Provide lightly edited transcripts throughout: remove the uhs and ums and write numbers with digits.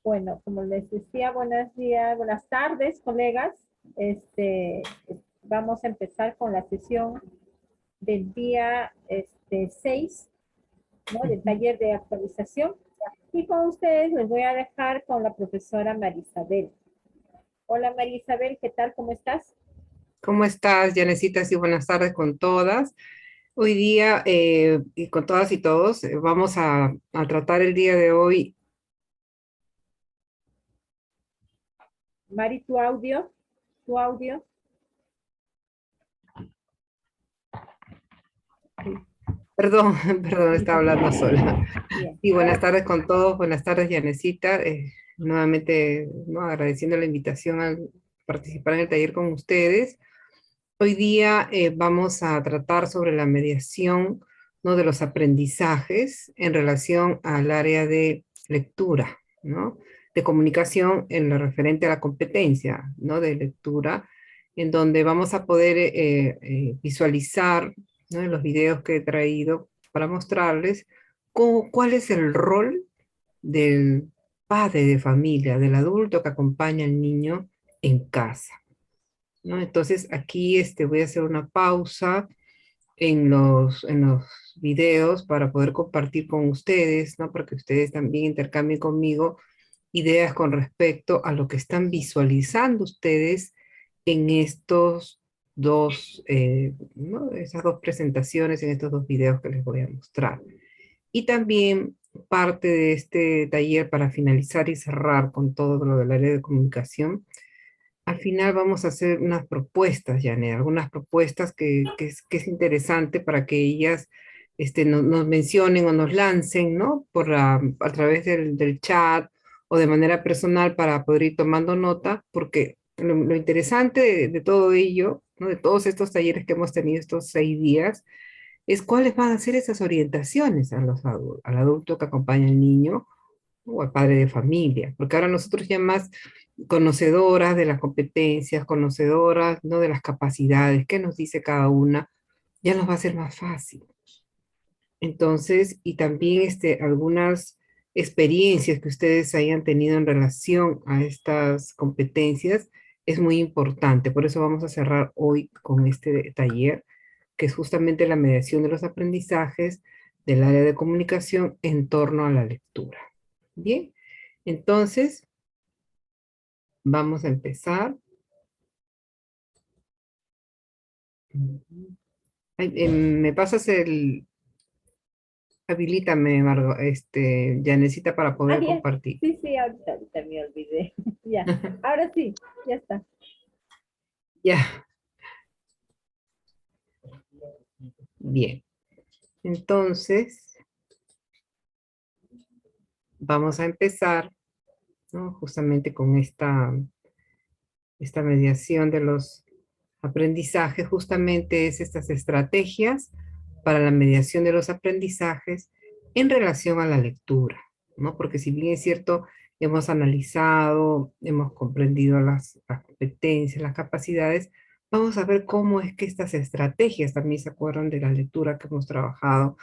Bueno, como les decía, buenos días, buenas tardes, colegas. Vamos a empezar con la sesión del día 6, ¿no? Del taller de actualización. Y con ustedes les voy a dejar con la profesora Marisabel. Hola Marisabel, ¿qué tal? ¿Cómo estás? ¿Cómo estás, Yanecita? Sí, buenas tardes con todas. Hoy día, y con todas y todos, vamos a tratar el día de hoy. Mari, tu audio. Sí, Perdón, perdón, sí, estaba por hablando favor. sola. Bien, Y buenas ahora sí. tardes con todos, buenas tardes, Yanecita. Nuevamente, ¿no? Agradeciendo la invitación a participar en el taller con ustedes. Hoy día vamos a tratar sobre la mediación, ¿no? De los aprendizajes en relación al área de lectura, ¿no? De comunicación en lo referente a la competencia, ¿no? De lectura, en donde vamos a poder visualizar, ¿no? En los videos que he traído para mostrarles cuál es el rol del padre de familia, del adulto que acompaña al niño en casa. ¿No? Entonces aquí voy a hacer una pausa en los videos para poder compartir con ustedes, ¿no? Para que ustedes también intercambien conmigo ideas con respecto a lo que están visualizando ustedes en estos dos, ¿no? Esas dos presentaciones, en estos dos videos que les voy a mostrar. Y también parte de este taller para finalizar y cerrar con todo lo del área de comunicación. Al final vamos a hacer unas propuestas, Janet, algunas propuestas que es interesante para que ellas nos mencionen o nos lancen, ¿no? A través del chat o de manera personal para poder ir tomando nota, porque lo interesante de todo ello, ¿no? De todos estos talleres que hemos tenido estos 6 días, es cuáles van a ser esas orientaciones a al adulto que acompaña al niño o al padre de familia, porque ahora nosotros ya más conocedoras de las competencias, conocedoras, ¿no? De las capacidades, qué nos dice cada una, ya nos va a ser más fácil. Entonces, y también algunas experiencias que ustedes hayan tenido en relación a estas competencias es muy importante. Por eso vamos a cerrar hoy con este taller, que es justamente la mediación de los aprendizajes del área de comunicación en torno a la lectura. Bien, entonces vamos a empezar. Ay, me pasas habilítame, Margot, ya necesita para Ah, poder bien. compartir. Sí, sí, ahorita me olvidé. Ya, ahora sí, ya está. Ya, bien. Entonces, vamos a empezar, ¿no? Justamente con esta mediación de los aprendizajes, justamente es estas estrategias para la mediación de los aprendizajes en relación a la lectura, ¿no? Porque si bien es cierto, hemos analizado, hemos comprendido las competencias, las capacidades, vamos a ver cómo es que estas estrategias también se acuerdan de la lectura que hemos trabajado,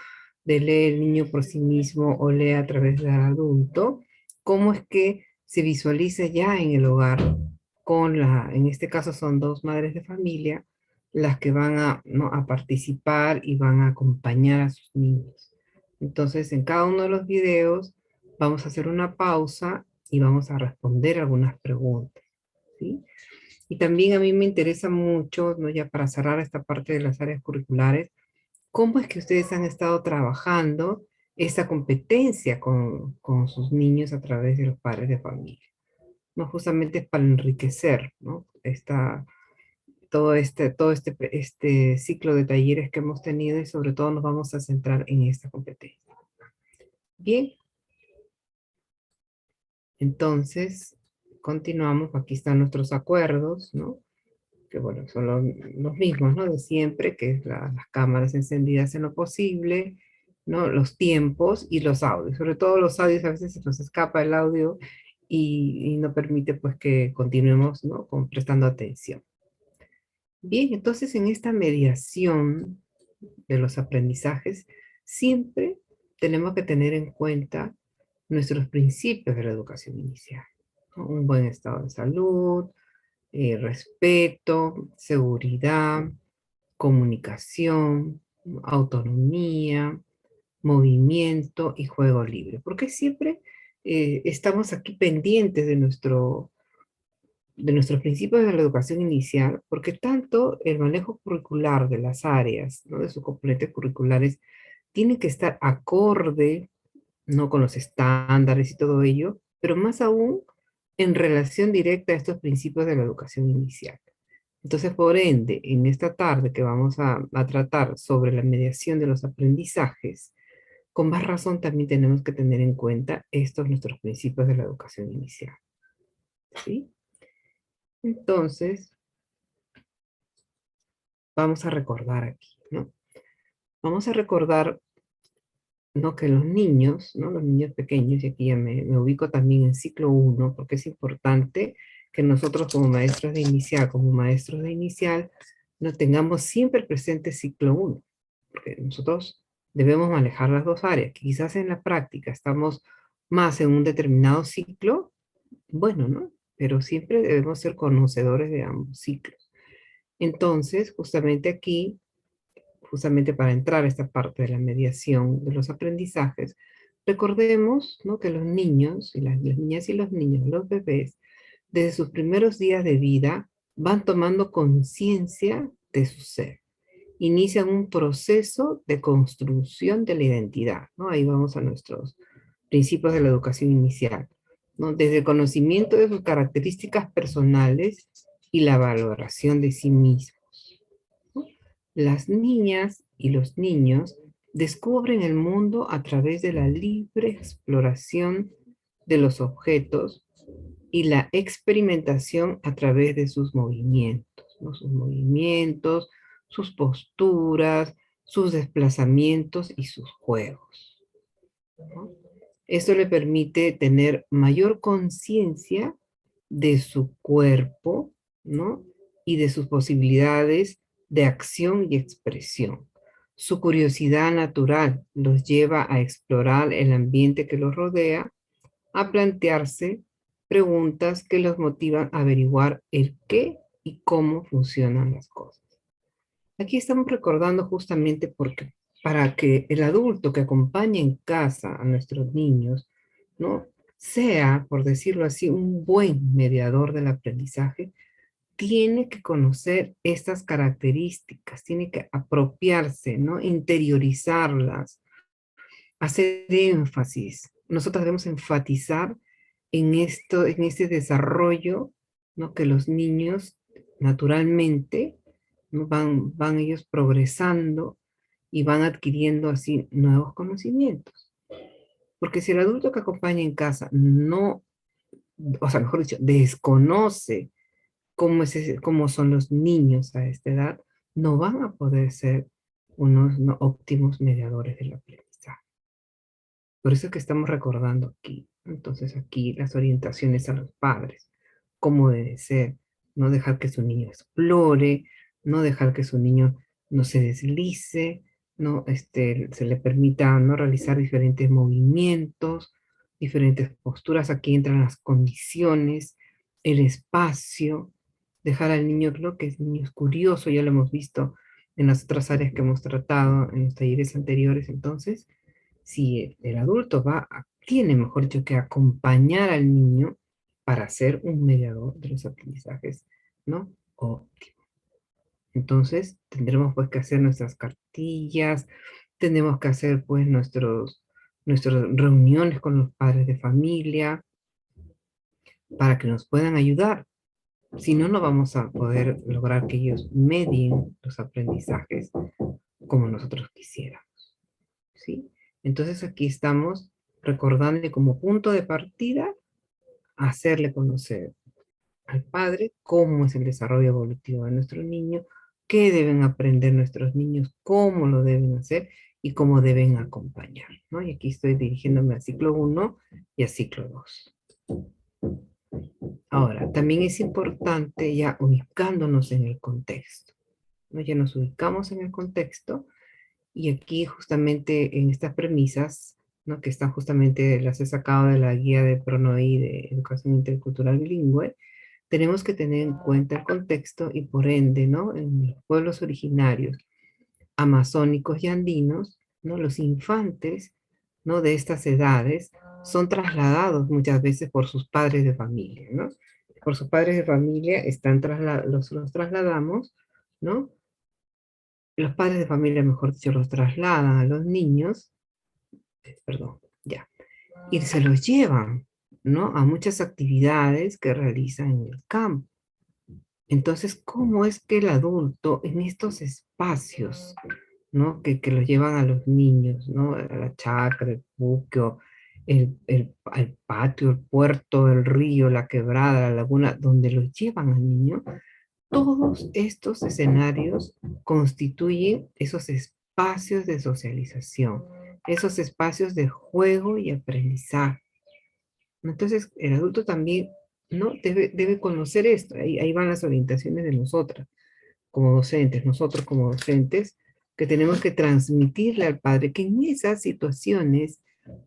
de leer el niño por sí mismo o leer a través del adulto, cómo es que se visualiza ya en el hogar en este caso son dos madres de familia, las que van ¿no? a participar y van a acompañar a sus niños. Entonces, en cada uno de los videos vamos a hacer una pausa y vamos a responder algunas preguntas, ¿sí? Y también a mí me interesa mucho, ¿no? Ya para cerrar esta parte de las áreas curriculares, ¿cómo es que ustedes han estado trabajando esa competencia con sus niños a través de los padres de familia? No justamente es para enriquecer, ¿no? Este ciclo de talleres que hemos tenido y sobre todo nos vamos a centrar en esta competencia. Bien, entonces continuamos. Aquí están nuestros acuerdos, ¿no? Que bueno, son los mismos, ¿no? De siempre, que es las cámaras encendidas en lo posible, ¿no? Los tiempos y los audios. Sobre todo los audios, a veces se nos escapa el audio y no permite pues que continuemos, ¿no? Prestando atención. Bien, entonces en esta mediación de los aprendizajes, siempre tenemos que tener en cuenta nuestros principios de la educación inicial, ¿no? Un buen estado de salud, respeto, seguridad, comunicación, autonomía, movimiento y juego libre. Porque siempre estamos aquí pendientes de nuestros principios de la educación inicial, porque tanto el manejo curricular de las áreas, ¿no? De sus componentes curriculares, tiene que estar acorde, ¿no? Con los estándares y todo ello, pero más aún en relación directa a estos principios de la educación inicial. Entonces, por ende, en esta tarde que vamos a tratar sobre la mediación de los aprendizajes, con más razón también tenemos que tener en cuenta estos nuestros principios de la educación inicial. ¿Sí? Entonces, vamos a recordar aquí, ¿no? Vamos a recordar, ¿no? Que los niños, ¿no? Los niños pequeños, y aquí ya me ubico también en ciclo uno, porque es importante que nosotros como maestros de inicial, como maestros de inicial, no tengamos siempre presente ciclo uno, porque nosotros debemos manejar las dos áreas. Quizás en la práctica estamos más en un determinado ciclo, bueno, ¿no? Pero siempre debemos ser conocedores de ambos ciclos. Entonces, justamente aquí, justamente para entrar a esta parte de la mediación de los aprendizajes, recordemos, ¿no? Que los niños, y las niñas y los niños, los bebés, desde sus primeros días de vida, van tomando conciencia de su ser. Inician un proceso de construcción de la identidad, ¿no? Ahí vamos a nuestros principios de la educación inicial, ¿no? Desde el conocimiento de sus características personales y la valoración de sí mismos, ¿no? Las niñas y los niños descubren el mundo a través de la libre exploración de los objetos y la experimentación a través de sus movimientos, ¿no? Sus movimientos, sus posturas, sus desplazamientos y sus juegos, ¿no? Esto le permite tener mayor conciencia de su cuerpo, ¿no? Y de sus posibilidades de acción y expresión. Su curiosidad natural los lleva a explorar el ambiente que los rodea, a plantearse preguntas que los motivan a averiguar el qué y cómo funcionan las cosas. Aquí estamos recordando justamente porque para que el adulto que acompaña en casa a nuestros niños, ¿no? Sea, por decirlo así, un buen mediador del aprendizaje, tiene que conocer estas características, tiene que apropiarse, ¿no? Interiorizarlas, hacer énfasis. Nosotros debemos enfatizar en esto, en este desarrollo, ¿no? Que los niños naturalmente, ¿no? van ellos progresando y van adquiriendo así nuevos conocimientos. Porque si el adulto que acompaña en casa no, o sea, mejor dicho, desconoce cómo son los niños a esta edad, no van a poder ser unos, ¿no? óptimos mediadores del aprendizaje. Por eso es que estamos recordando aquí. Entonces aquí las orientaciones a los padres, cómo debe ser, no dejar que su niño explore, no dejar que su niño no se deslice, no se le permita no realizar diferentes movimientos, diferentes posturas. Aquí entran las condiciones, el espacio, dejar al niño, creo que el niño es curioso, ya lo hemos visto en las otras áreas que hemos tratado en los talleres anteriores. Entonces si el adulto tiene, mejor dicho, que acompañar al niño para ser un mediador de los aprendizajes, ¿no? Óptimo. Entonces, tendremos pues que hacer nuestras cartillas, tenemos que hacer pues nuestras reuniones con los padres de familia para que nos puedan ayudar. Si no, no vamos a poder lograr que ellos medien los aprendizajes como nosotros quisiéramos. ¿Sí? Entonces aquí estamos recordando como punto de partida hacerle conocer al padre cómo es el desarrollo evolutivo de nuestro niño, qué deben aprender nuestros niños, cómo lo deben hacer y cómo deben acompañar, ¿no? Y aquí estoy dirigiéndome al ciclo uno y al ciclo 2. Ahora, también es importante ya ubicándonos en el contexto, ¿no? Ya nos ubicamos en el contexto y aquí justamente en estas premisas ¿no? Que están justamente, las he sacado de la guía de PRONOI de Educación Intercultural Bilingüe, tenemos que tener en cuenta el contexto y por ende, ¿no? En los pueblos originarios, amazónicos y andinos, ¿no? Los infantes, ¿no? De estas edades son trasladados muchas veces por sus padres de familia, ¿no? Por sus padres de familia los trasladamos, ¿no? Los padres de familia, mejor dicho, los trasladan a los niños, perdón, ya, y se los llevan, ¿no? A muchas actividades que realizan en el campo. Entonces, ¿cómo es que el adulto en estos espacios, ¿no? Que los llevan a los niños, ¿no? A la chacra, el buqueo, al patio, el puerto, el río, la quebrada, la laguna, donde los llevan al niño, todos estos escenarios constituyen esos espacios de socialización, esos espacios de juego y aprendizaje. Entonces, el adulto también, ¿no? Debe conocer esto. Ahí van las orientaciones de nosotras, como docentes, nosotros como docentes, que tenemos que transmitirle al padre que en esas situaciones,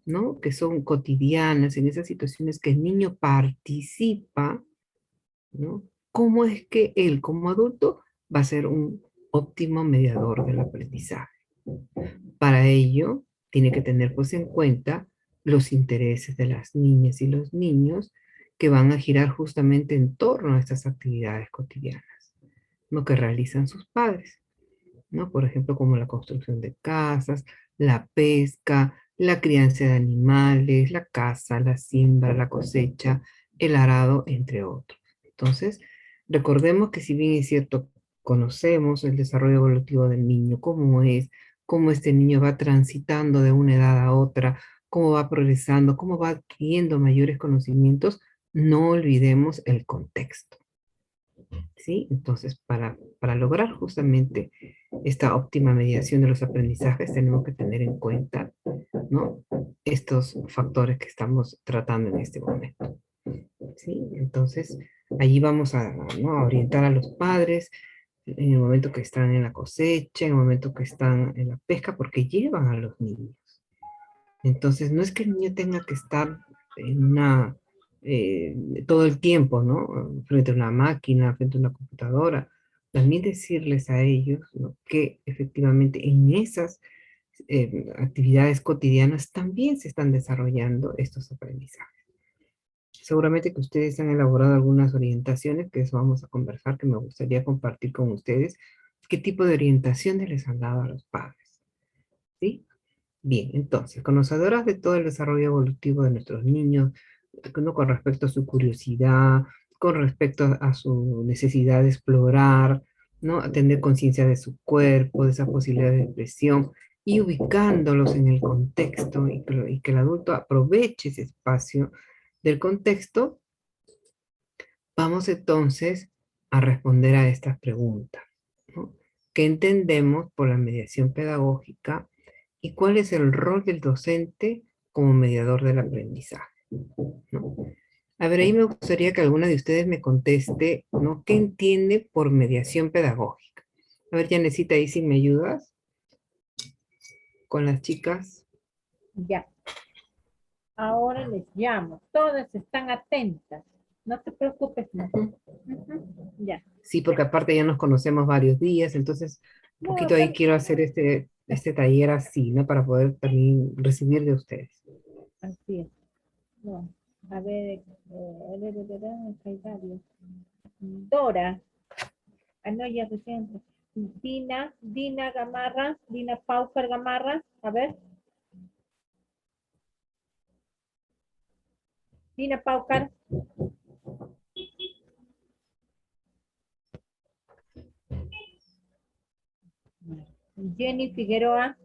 ¿no? Que son cotidianas, en esas situaciones que el niño participa, ¿no? ¿Cómo es que él como adulto va a ser un óptimo mediador del aprendizaje? Para ello, tiene que tener pues en cuenta los intereses de las niñas y los niños que van a girar justamente en torno a estas actividades cotidianas, ¿no? Que realizan sus padres, ¿no? Por ejemplo, como la construcción de casas, la pesca, la crianza de animales, la caza, la siembra, la cosecha, el arado, entre otros. Entonces, recordemos que si bien es cierto, conocemos el desarrollo evolutivo del niño, cómo este niño va transitando de una edad a otra, cómo va progresando, cómo va adquiriendo mayores conocimientos, no olvidemos el contexto. ¿Sí? Entonces, para lograr justamente esta óptima mediación de los aprendizajes, tenemos que tener en cuenta, ¿no? Estos factores que estamos tratando en este momento. ¿Sí? Entonces, allí vamos a, ¿no? A orientar a los padres en el momento que están en la cosecha, en el momento que están en la pesca, porque llevan a los niños. Entonces, no es que el niño tenga que estar en eh, todo el tiempo, ¿no? Frente a una máquina, frente a una computadora. También decirles a ellos, ¿no? Que efectivamente en esas actividades cotidianas también se están desarrollando estos aprendizajes. Seguramente que ustedes han elaborado algunas orientaciones, que eso vamos a conversar, que me gustaría compartir con ustedes. ¿Qué tipo de orientaciones les han dado a los padres? ¿Sí? Bien, entonces, conocedoras de todo el desarrollo evolutivo de nuestros niños, ¿no? Con respecto a su curiosidad, con respecto a su necesidad de explorar, ¿no? A tener conciencia de su cuerpo, de esa posibilidad de expresión, y ubicándolos en el contexto y que el adulto aproveche ese espacio del contexto, vamos entonces a responder a estas preguntas, ¿no? ¿Qué entendemos por la mediación pedagógica? ¿Y cuál es el rol del docente como mediador del aprendizaje? ¿No? A ver, ahí me gustaría que alguna de ustedes me conteste, ¿no? ¿Qué entiende por mediación pedagógica? A ver, Janecita, ahí si me ayudas con las chicas. Ya, ahora les llamo. Todas están atentas. No te preocupes, no. Ujú. Ya. Sí, porque aparte ya nos conocemos varios días, entonces un No, poquito ahí quiero hacer este taller así, ¿no? Para poder también recibir de ustedes. así es. No. A ver, acá hay varios. Dora. Ah, no, ya recién. Dina Gamarra, Dina Paucar Gamarra. A ver, Dina Paucar. Jenny Figueroa.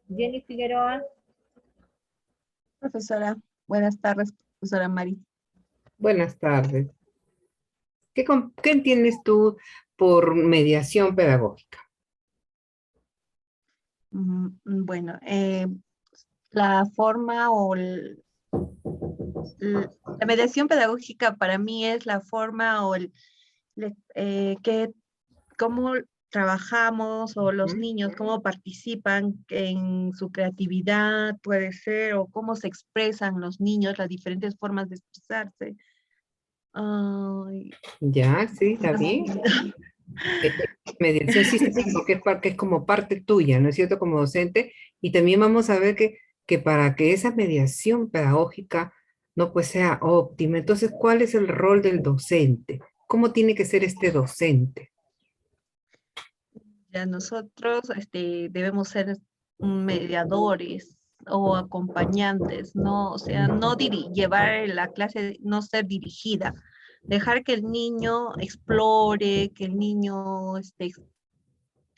Jenny Figueroa. Profesora, buenas tardes, profesora Mari. Buenas tardes. ¿Qué entiendes tú por mediación pedagógica? Bueno, la forma la mediación pedagógica para mí es la forma o cómo trabajamos o los Ujú. niños, cómo participan en su creatividad, puede ser, o cómo se expresan los niños, las diferentes formas de expresarse. Ay, Ya, sí, está bien. Mediación sí está bien, porque es como parte tuya, ¿no es cierto? Como docente. Y también vamos a ver que para que esa mediación pedagógica no pues sea óptima, entonces, ¿cuál es el rol del docente? ¿Cómo tiene que ser este docente? ya nosotros debemos ser mediadores o acompañantes, ¿no? O sea, no llevar la clase, no ser dirigida, dejar que el niño explore, que el niño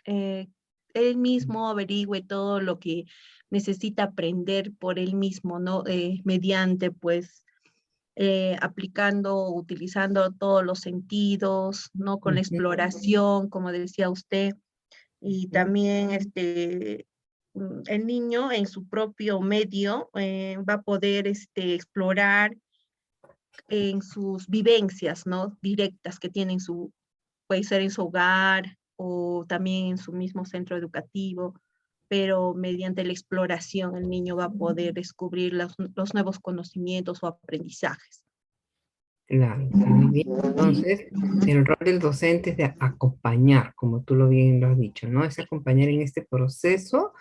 eh, él mismo averigüe todo lo que necesita aprender por él mismo, ¿no? Mediante, pues, aplicando, utilizando todos los sentidos, ¿no? Con la Ujú, exploración, como decía usted, y ujú. también el niño en su propio medio va a poder explorar en sus vivencias, ¿no? Directas que tiene en su, puede ser en su hogar o también en su mismo centro educativo, pero mediante la exploración el niño va a poder descubrir los nuevos conocimientos o aprendizajes. Claro, muy bien. Entonces, el rol del docente es de acompañar, como tú lo bien lo has dicho, ¿no? Es acompañar en este proceso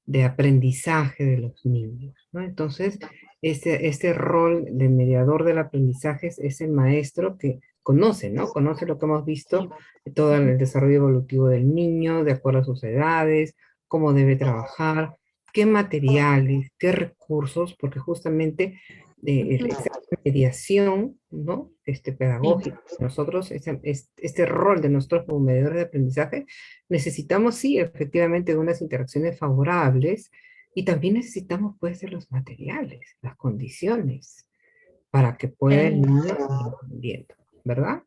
de aprendizaje de los niños, ¿no? Entonces, este rol de mediador del aprendizaje es el maestro que conoce, ¿no? Conoce lo que hemos visto, todo el desarrollo evolutivo del niño, de acuerdo a sus edades, cómo debe trabajar, qué materiales, qué recursos, porque justamente esa mediación, ¿no? Sí. Pedagógica, nosotros, este rol de nosotros como mediadores de aprendizaje, necesitamos, sí, efectivamente, de unas interacciones favorables y también necesitamos, pues, de los materiales, las condiciones para que pueda el Eh, niño ir aprendiendo, ¿verdad?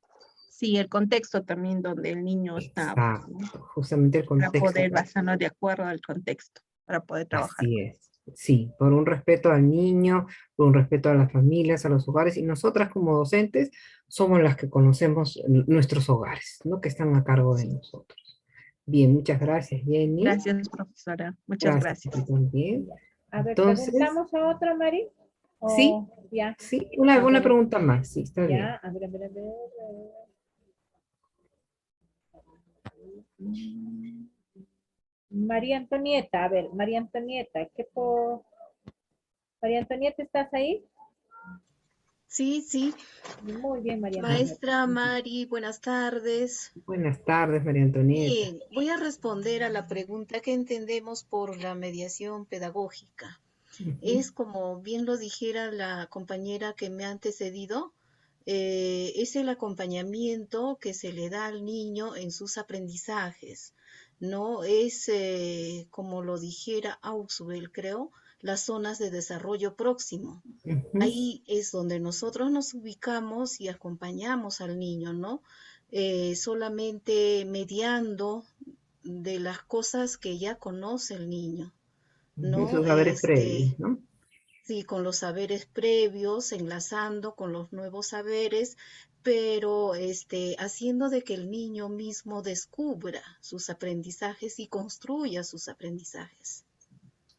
sí, el contexto también donde el niño está, pues, ¿no? Exacto, justamente el Para contexto. poder basarnos de acuerdo al contexto, para poder trabajar. Así es. Sí, por un respeto al niño, por un respeto a las familias, a los hogares, y nosotras como docentes somos las que conocemos nuestros hogares, ¿no? Que están a cargo de nosotros. Bien, muchas gracias, Jenny. Gracias, profesora. Muchas Gracias a gracias. ti también. Ya. A ver, Entonces, preguntamos a otro, Mari. sí, O ya, sí, a una ver, pregunta más, sí, está ya, bien. a ver. Mm, María Antonieta, a ver, María Antonieta, María Antonieta, ¿estás ahí? Sí, sí. Muy bien, María Antonieta. Maestra Mari, buenas tardes. Buenas tardes, María Antonieta. Bien, voy a responder a la pregunta que entendemos por la mediación pedagógica. Ujú, Es como bien lo dijera la compañera que me ha antecedido, es el acompañamiento que se le da al niño en sus aprendizajes, ¿no? Es, como lo dijera Ausubel, creo, las zonas de desarrollo próximo. ujú. Ahí es donde nosotros nos ubicamos y acompañamos al niño, ¿no? Solamente mediando de las cosas que ya conoce el niño, ¿no? Esos saberes previos, ¿no? Sí, con los saberes previos, enlazando con los nuevos saberes, pero haciendo de que el niño mismo descubra sus aprendizajes y construya sus aprendizajes.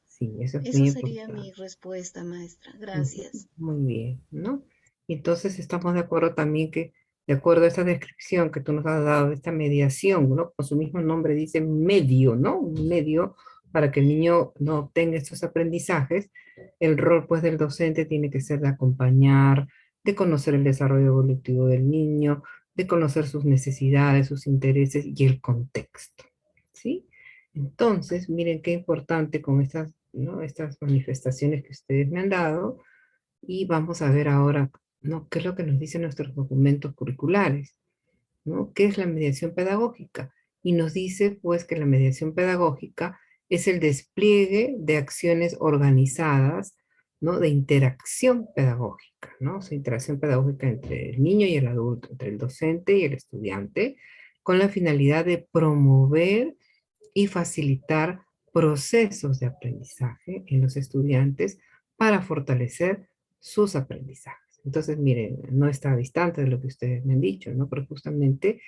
Sí, eso es muy Eso sería mi importante. respuesta, maestra. Ujú, Gracias. muy bien, ¿no? Entonces estamos de acuerdo también que, de acuerdo a esta descripción que tú nos has dado, de esta mediación, ¿no? Con su mismo nombre dice medio, ¿no? Un medio para que el niño no obtenga estos aprendizajes. El rol, pues, del docente tiene que ser de acompañar, de conocer el desarrollo evolutivo del niño, de conocer sus necesidades, sus intereses y el contexto, ¿sí? Entonces, miren qué importante con estas, ¿no? Estas manifestaciones que ustedes me han dado y vamos a ver ahora, ¿no? ¿Qué es lo que nos dicen nuestros documentos curriculares? ¿No? ¿Qué es la mediación pedagógica? Y nos dice, pues, que la mediación pedagógica es el despliegue de acciones organizadas, ¿no? De interacción pedagógica, ¿no? O sea, interacción pedagógica entre el niño y el adulto, entre el docente y el estudiante, con la finalidad de promover y facilitar procesos de aprendizaje en los estudiantes para fortalecer sus aprendizajes. Entonces, miren, no está distante de lo que ustedes me han dicho, ¿no? Pero justamente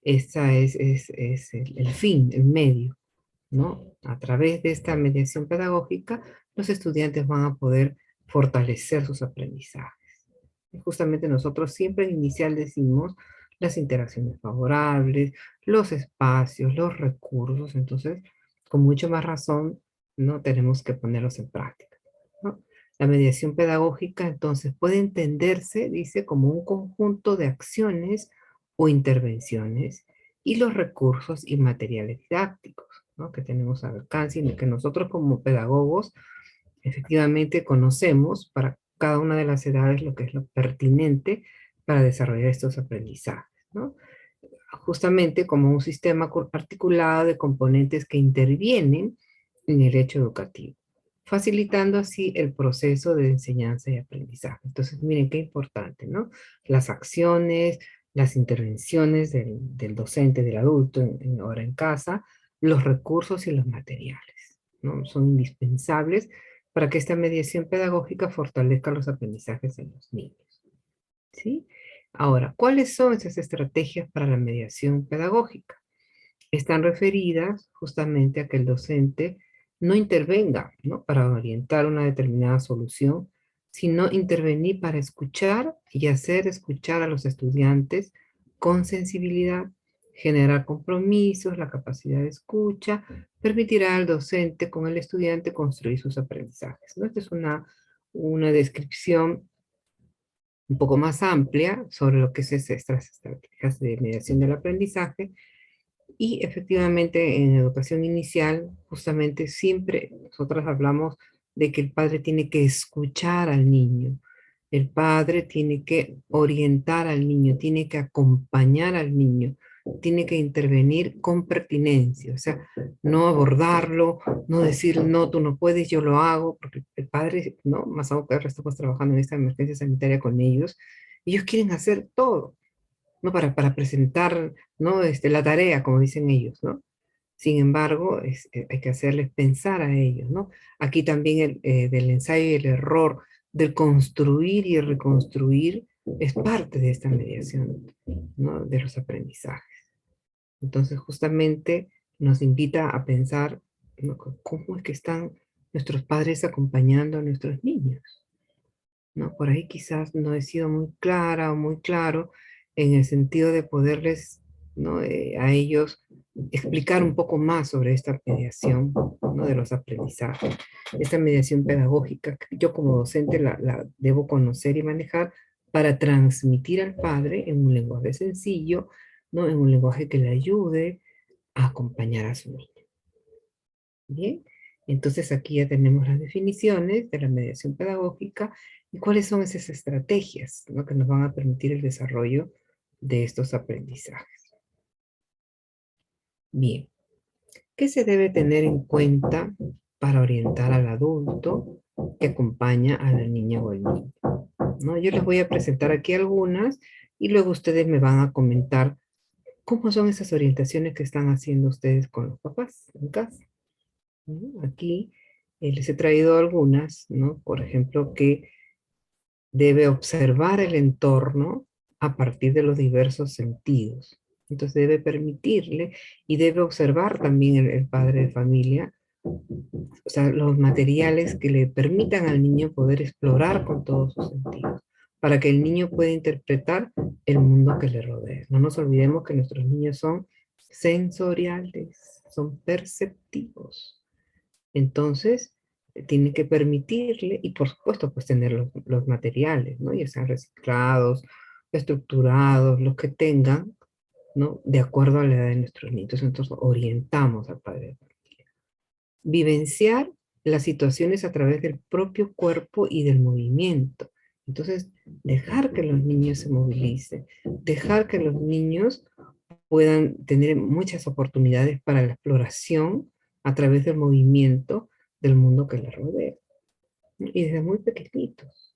Esa es el fin, el medio, ¿no? A través de esta mediación pedagógica, los estudiantes van a poder fortalecer sus aprendizajes. Y justamente nosotros siempre en inicial decimos las interacciones favorables, los espacios, los recursos, entonces, con mucho más razón, ¿no? Tenemos que ponerlos en práctica, ¿no? La mediación pedagógica, entonces, puede entenderse, dice, como un conjunto de acciones o intervenciones y los recursos y materiales didácticos, ¿no? Que tenemos al alcance y que nosotros como pedagogos efectivamente conocemos para cada una de las edades lo que es lo pertinente para desarrollar estos aprendizajes, ¿no? Justamente como un sistema articulado de componentes que intervienen en el hecho educativo, facilitando así el proceso de enseñanza y aprendizaje. Entonces, miren qué importante, ¿no? Las acciones, las intervenciones del docente, del adulto, ahora en casa, los recursos y los materiales, ¿no? Son indispensables para que esta mediación pedagógica fortalezca los aprendizajes en los niños, ¿sí? Ahora, ¿cuáles son esas estrategias para la mediación pedagógica? Están referidas justamente a que el docente no intervenga, ¿no? Para orientar una determinada solución, sino intervenir para escuchar y hacer escuchar a los estudiantes con sensibilidad, generar compromisos, la capacidad de escucha, permitirá al docente con el estudiante construir sus aprendizajes, ¿no? Esta es una descripción un poco más amplia sobre lo que es estas estrategias de mediación del aprendizaje. Y efectivamente en educación inicial, justamente siempre nosotros hablamos de que el padre tiene que escuchar al niño, el padre tiene que orientar al niño, tiene que acompañar al niño, tiene que intervenir con pertinencia, o sea, no abordarlo, no decir, no, tú no puedes, yo lo hago, porque el padre, ¿no? Más aún que ahora estamos trabajando en esta emergencia sanitaria con ellos quieren hacer todo, ¿no? Para presentar, ¿no? La tarea, como dicen ellos, ¿no? Sin embargo, hay que hacerles pensar a ellos, ¿no? Aquí también del ensayo y el error, del construir y reconstruir, es parte de esta mediación, ¿no? De los aprendizajes. Entonces, justamente nos invita a pensar, ¿no? ¿Cómo es que están nuestros padres acompañando a nuestros niños? ¿No? Por ahí quizás no he sido muy clara o muy claro en el sentido de poderles, ¿no? A ellos explicar un poco más sobre esta mediación, ¿no? De los aprendizajes. Esta mediación pedagógica, que yo como docente la debo conocer y manejar para transmitir al padre en un lenguaje sencillo, ¿no? En un lenguaje que le ayude a acompañar a su niño. Bien, entonces aquí ya tenemos las definiciones de la mediación pedagógica y cuáles son esas estrategias, ¿no? Que nos van a permitir el desarrollo de estos aprendizajes. Bien, ¿qué se debe tener en cuenta para orientar al adulto que acompaña a la niña o el niño? ¿No? Yo les voy a presentar aquí algunas y luego ustedes me van a comentar cómo son esas orientaciones que están haciendo ustedes con los papás en casa, ¿no? Aquí les he traído algunas, ¿no? Por ejemplo, que debe observar el entorno a partir de los diversos sentidos. Entonces debe permitirle y debe observar también el padre de familia, o sea, los materiales que le permitan al niño poder explorar con todos sus sentidos, para que el niño pueda interpretar el mundo que le rodea. No nos olvidemos que nuestros niños son sensoriales, son perceptivos. Entonces, tiene que permitirle, y por supuesto, pues tener los materiales, ¿no? Ya sean reciclados, estructurados, los que tengan, ¿no? De acuerdo a la edad de nuestros niños. Entonces, orientamos al padre. Vivenciar las situaciones a través del propio cuerpo y del movimiento. Entonces, dejar que los niños se movilicen, dejar que los niños puedan tener muchas oportunidades para la exploración a través del movimiento del mundo que les rodea. Y desde muy pequeñitos,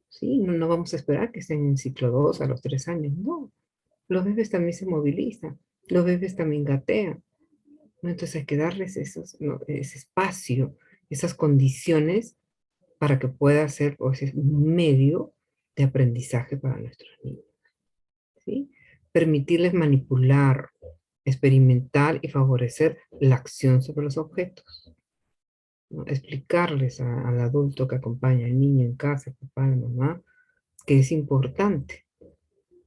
¿sí? No vamos a esperar que estén en ciclo 2 a los 3 años, no. Los bebés también se movilizan, los bebés también gatean, ¿no? Entonces hay que darles ¿no? Ese espacio, esas condiciones para que pueda ser pues, un medio de aprendizaje para nuestros niños, ¿sí? permitirles manipular, experimentar y favorecer la acción sobre los objetos, ¿no? Explicarles al adulto que acompaña al niño en casa, el papá, la mamá, que es importante,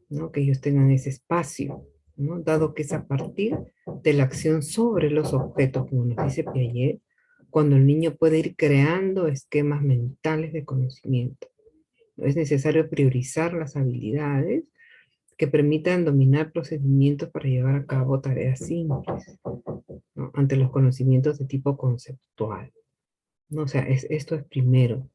¿no? Que ellos tengan ese espacio, ¿no? Dado que es a partir de la acción sobre los objetos, como nos dice Piaget, cuando el niño puede ir creando esquemas mentales de conocimiento. Es necesario priorizar las habilidades que permitan dominar procedimientos para llevar a cabo tareas simples, ¿no? Ante los conocimientos de tipo conceptual, ¿no? O sea, esto es primero.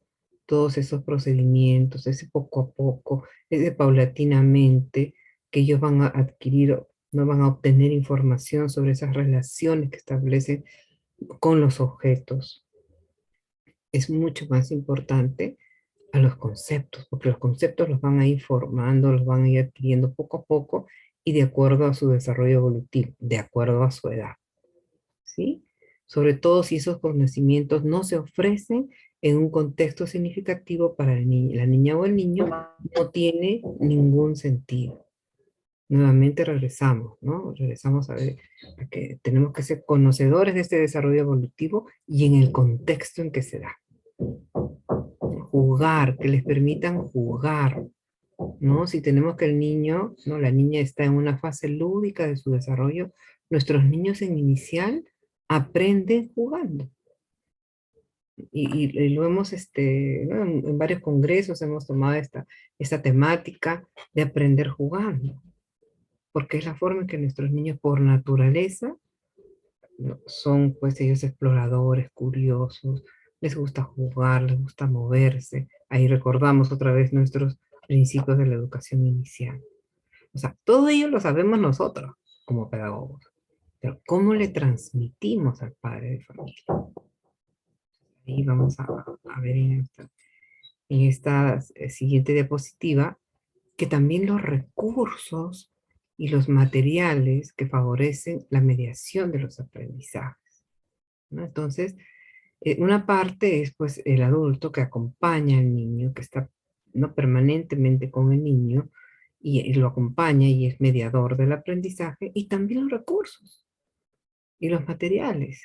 Todos esos procedimientos, ese poco a poco, ese paulatinamente, que ellos van a adquirir, no van a obtener información sobre esas relaciones que establecen con los objetos. Es mucho más importante a los conceptos, porque los conceptos los van a ir formando, los van a ir adquiriendo poco a poco y de acuerdo a su desarrollo evolutivo, de acuerdo a su edad, ¿sí? Sobre todo si esos conocimientos no se ofrecen en un contexto significativo para la niña o el niño, no tiene ningún sentido. Nuevamente regresamos, ¿no? Regresamos a ver a que tenemos que ser conocedores de este desarrollo evolutivo y en el contexto en que se da. Jugar, que les permitan jugar, ¿no? Si tenemos que el niño, ¿no? La niña está en una fase lúdica de su desarrollo, nuestros niños en inicial aprenden jugando. Y lo hemos, ¿no? En varios congresos hemos tomado esta temática de aprender jugando, porque es la forma en que nuestros niños por naturaleza, ¿no? Son pues ellos exploradores, curiosos, les gusta jugar, les gusta moverse. Ahí recordamos otra vez nuestros principios de la educación inicial. O sea, todo ello lo sabemos nosotros como pedagogos, pero ¿cómo le transmitimos al padre de familia? Ahí vamos a ver en esta siguiente diapositiva que también los recursos y los materiales que favorecen la mediación de los aprendizajes, ¿no? Entonces, una parte es pues el adulto que acompaña al niño, que está, ¿no? Permanentemente con el niño y lo acompaña y es mediador del aprendizaje, y también los recursos y los materiales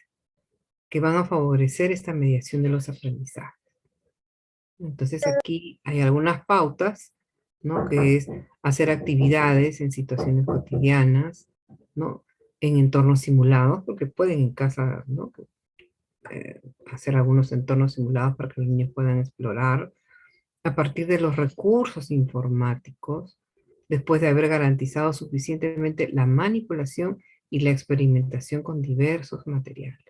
que van a favorecer esta mediación de los aprendizajes. Entonces aquí hay algunas pautas, ¿no? Que es hacer actividades en situaciones cotidianas, ¿no? En entornos simulados, porque pueden en casa, ¿no? Hacer algunos entornos simulados para que los niños puedan explorar a partir de los recursos informáticos, después de haber garantizado suficientemente la manipulación y la experimentación con diversos materiales,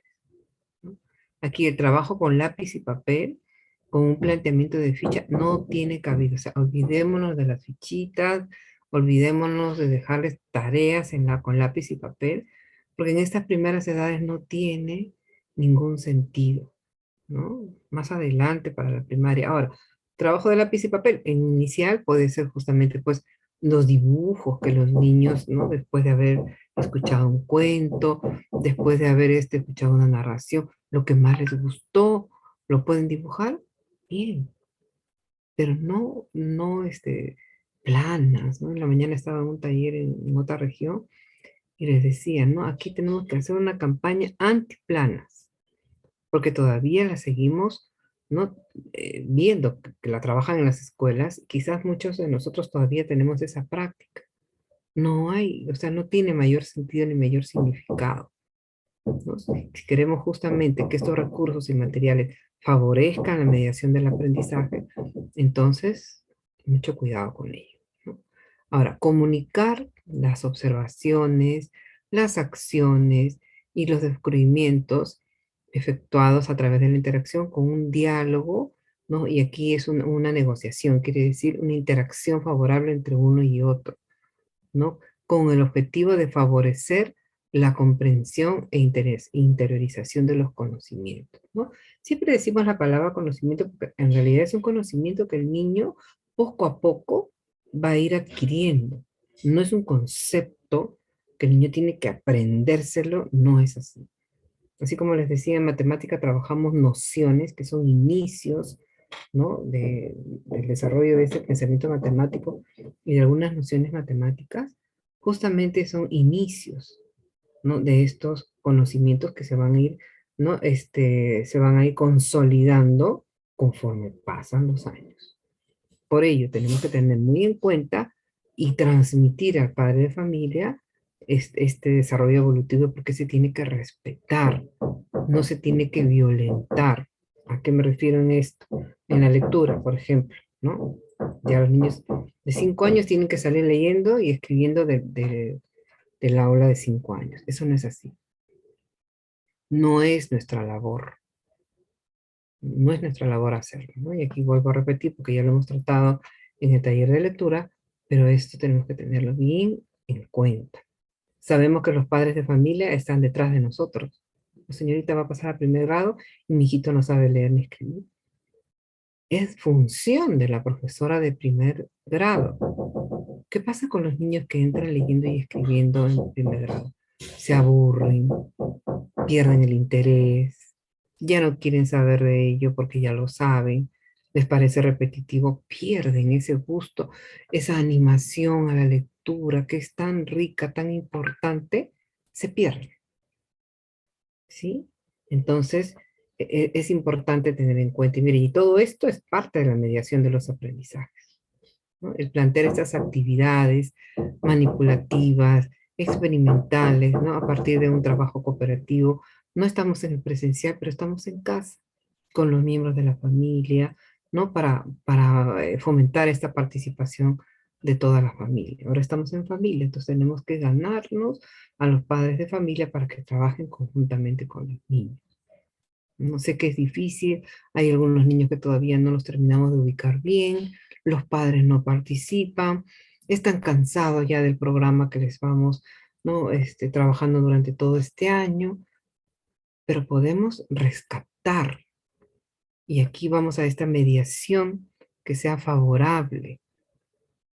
¿no? Aquí el trabajo con lápiz y papel, con un planteamiento de ficha, no tiene cabida. O sea, olvidémonos de las fichitas, olvidémonos de dejarles tareas con lápiz y papel, porque en estas primeras edades no tiene ningún sentido, ¿no? Más adelante para la primaria. Ahora, trabajo de lápiz y papel, en inicial puede ser justamente pues los dibujos que los niños, ¿no? Después de haber escuchado un cuento, después de haber escuchado una narración, lo que más les gustó, lo pueden dibujar, bien, pero no planas, ¿no? En la mañana estaba en un taller en otra región y les decía, ¿no? Aquí tenemos que hacer una campaña antiplanas, porque todavía la seguimos, ¿no? Viendo que la trabajan en las escuelas, quizás muchos de nosotros todavía tenemos esa práctica. No hay, o sea, no tiene mayor sentido ni mayor significado, ¿no? Si queremos justamente que estos recursos y materiales favorezcan la mediación del aprendizaje, entonces, mucho cuidado con ello, ¿no? Ahora, comunicar las observaciones, las acciones y los descubrimientos efectuados a través de la interacción con un diálogo, ¿no? Y aquí es una negociación, quiere decir una interacción favorable entre uno y otro, ¿no? Con el objetivo de favorecer la comprensión e interiorización de los conocimientos, ¿no? Siempre decimos la palabra conocimiento porque en realidad es un conocimiento que el niño poco a poco va a ir adquiriendo. No es un concepto que el niño tiene que aprendérselo, no es así. Así como les decía, en matemática trabajamos nociones que son inicios, ¿no? Del desarrollo de ese pensamiento matemático y de algunas nociones matemáticas. justamente son inicios, ¿no? De estos conocimientos que se van a ir, ¿no? Se van a ir consolidando conforme pasan los años. Por ello, tenemos que tener muy en cuenta y transmitir al padre de familia este desarrollo evolutivo, porque se tiene que respetar, no se tiene que violentar. ¿A qué me refiero en esto? En la lectura, por ejemplo, ¿no? Ya los niños de 5 años tienen que salir leyendo y escribiendo del aula de 5 años. Eso no es así. No es nuestra labor. No es nuestra labor hacerlo, ¿no? Y aquí vuelvo a repetir, porque ya lo hemos tratado en el taller de lectura, pero esto tenemos que tenerlo bien en cuenta. Sabemos que los padres de familia están detrás de nosotros. La señorita va a pasar a primer grado y mi hijito no sabe leer ni escribir. Es función de la profesora de primer grado. ¿Qué pasa con los niños que entran leyendo y escribiendo en primer grado? Se aburren, pierden el interés, ya no quieren saber de ello porque ya lo saben, les parece repetitivo, pierden ese gusto, esa animación a la lectura que es tan rica, tan importante, se pierde, ¿sí? Entonces, es importante tener en cuenta, y mire, y todo esto es parte de la mediación de los aprendizajes, ¿no? El plantear estas actividades manipulativas, experimentales, ¿no? A partir de un trabajo cooperativo. No estamos en el presencial, pero estamos en casa con los miembros de la familia, ¿no? Para fomentar esta participación de toda la familia. Ahora estamos en familia, entonces tenemos que ganarnos a los padres de familia para que trabajen conjuntamente con los niños. No sé que es difícil, hay algunos niños que todavía no los terminamos de ubicar bien, los padres no participan, están cansados ya del programa que les vamos, ¿no? Trabajando durante todo este año, pero podemos rescatar. Y aquí vamos a esta mediación que sea favorable.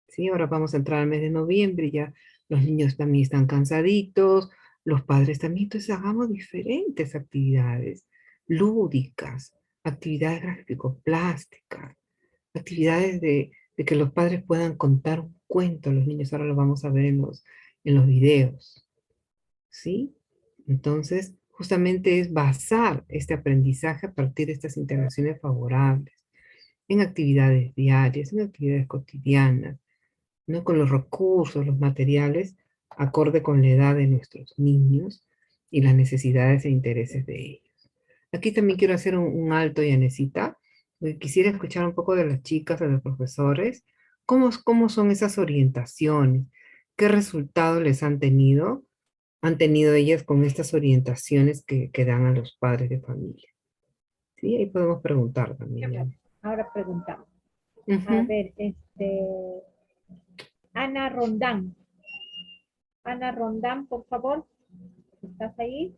¿Sí? Ahora vamos a entrar al mes de noviembre, ya los niños también están cansaditos, los padres también, entonces hagamos diferentes actividades lúdicas, actividades gráfico-plásticas, actividades de que los padres puedan contar un cuento a los niños, ahora lo vamos a ver en los videos, ¿sí? Entonces, justamente es basar este aprendizaje a partir de estas interacciones favorables, en actividades diarias, en actividades cotidianas, ¿no? Con los recursos, los materiales, acorde con la edad de nuestros niños y las necesidades e intereses de ellos. Aquí también quiero hacer un alto, Yanecita, porque quisiera escuchar un poco de las chicas, de los profesores, cómo son esas orientaciones, qué resultados les han tenido ellas con estas orientaciones que dan a los padres de familia. Sí, ahí podemos preguntar también, ya. Ahora preguntamos. A Ujú. ver, Ana Rondán. Ana Rondán, por favor. ¿Estás ahí?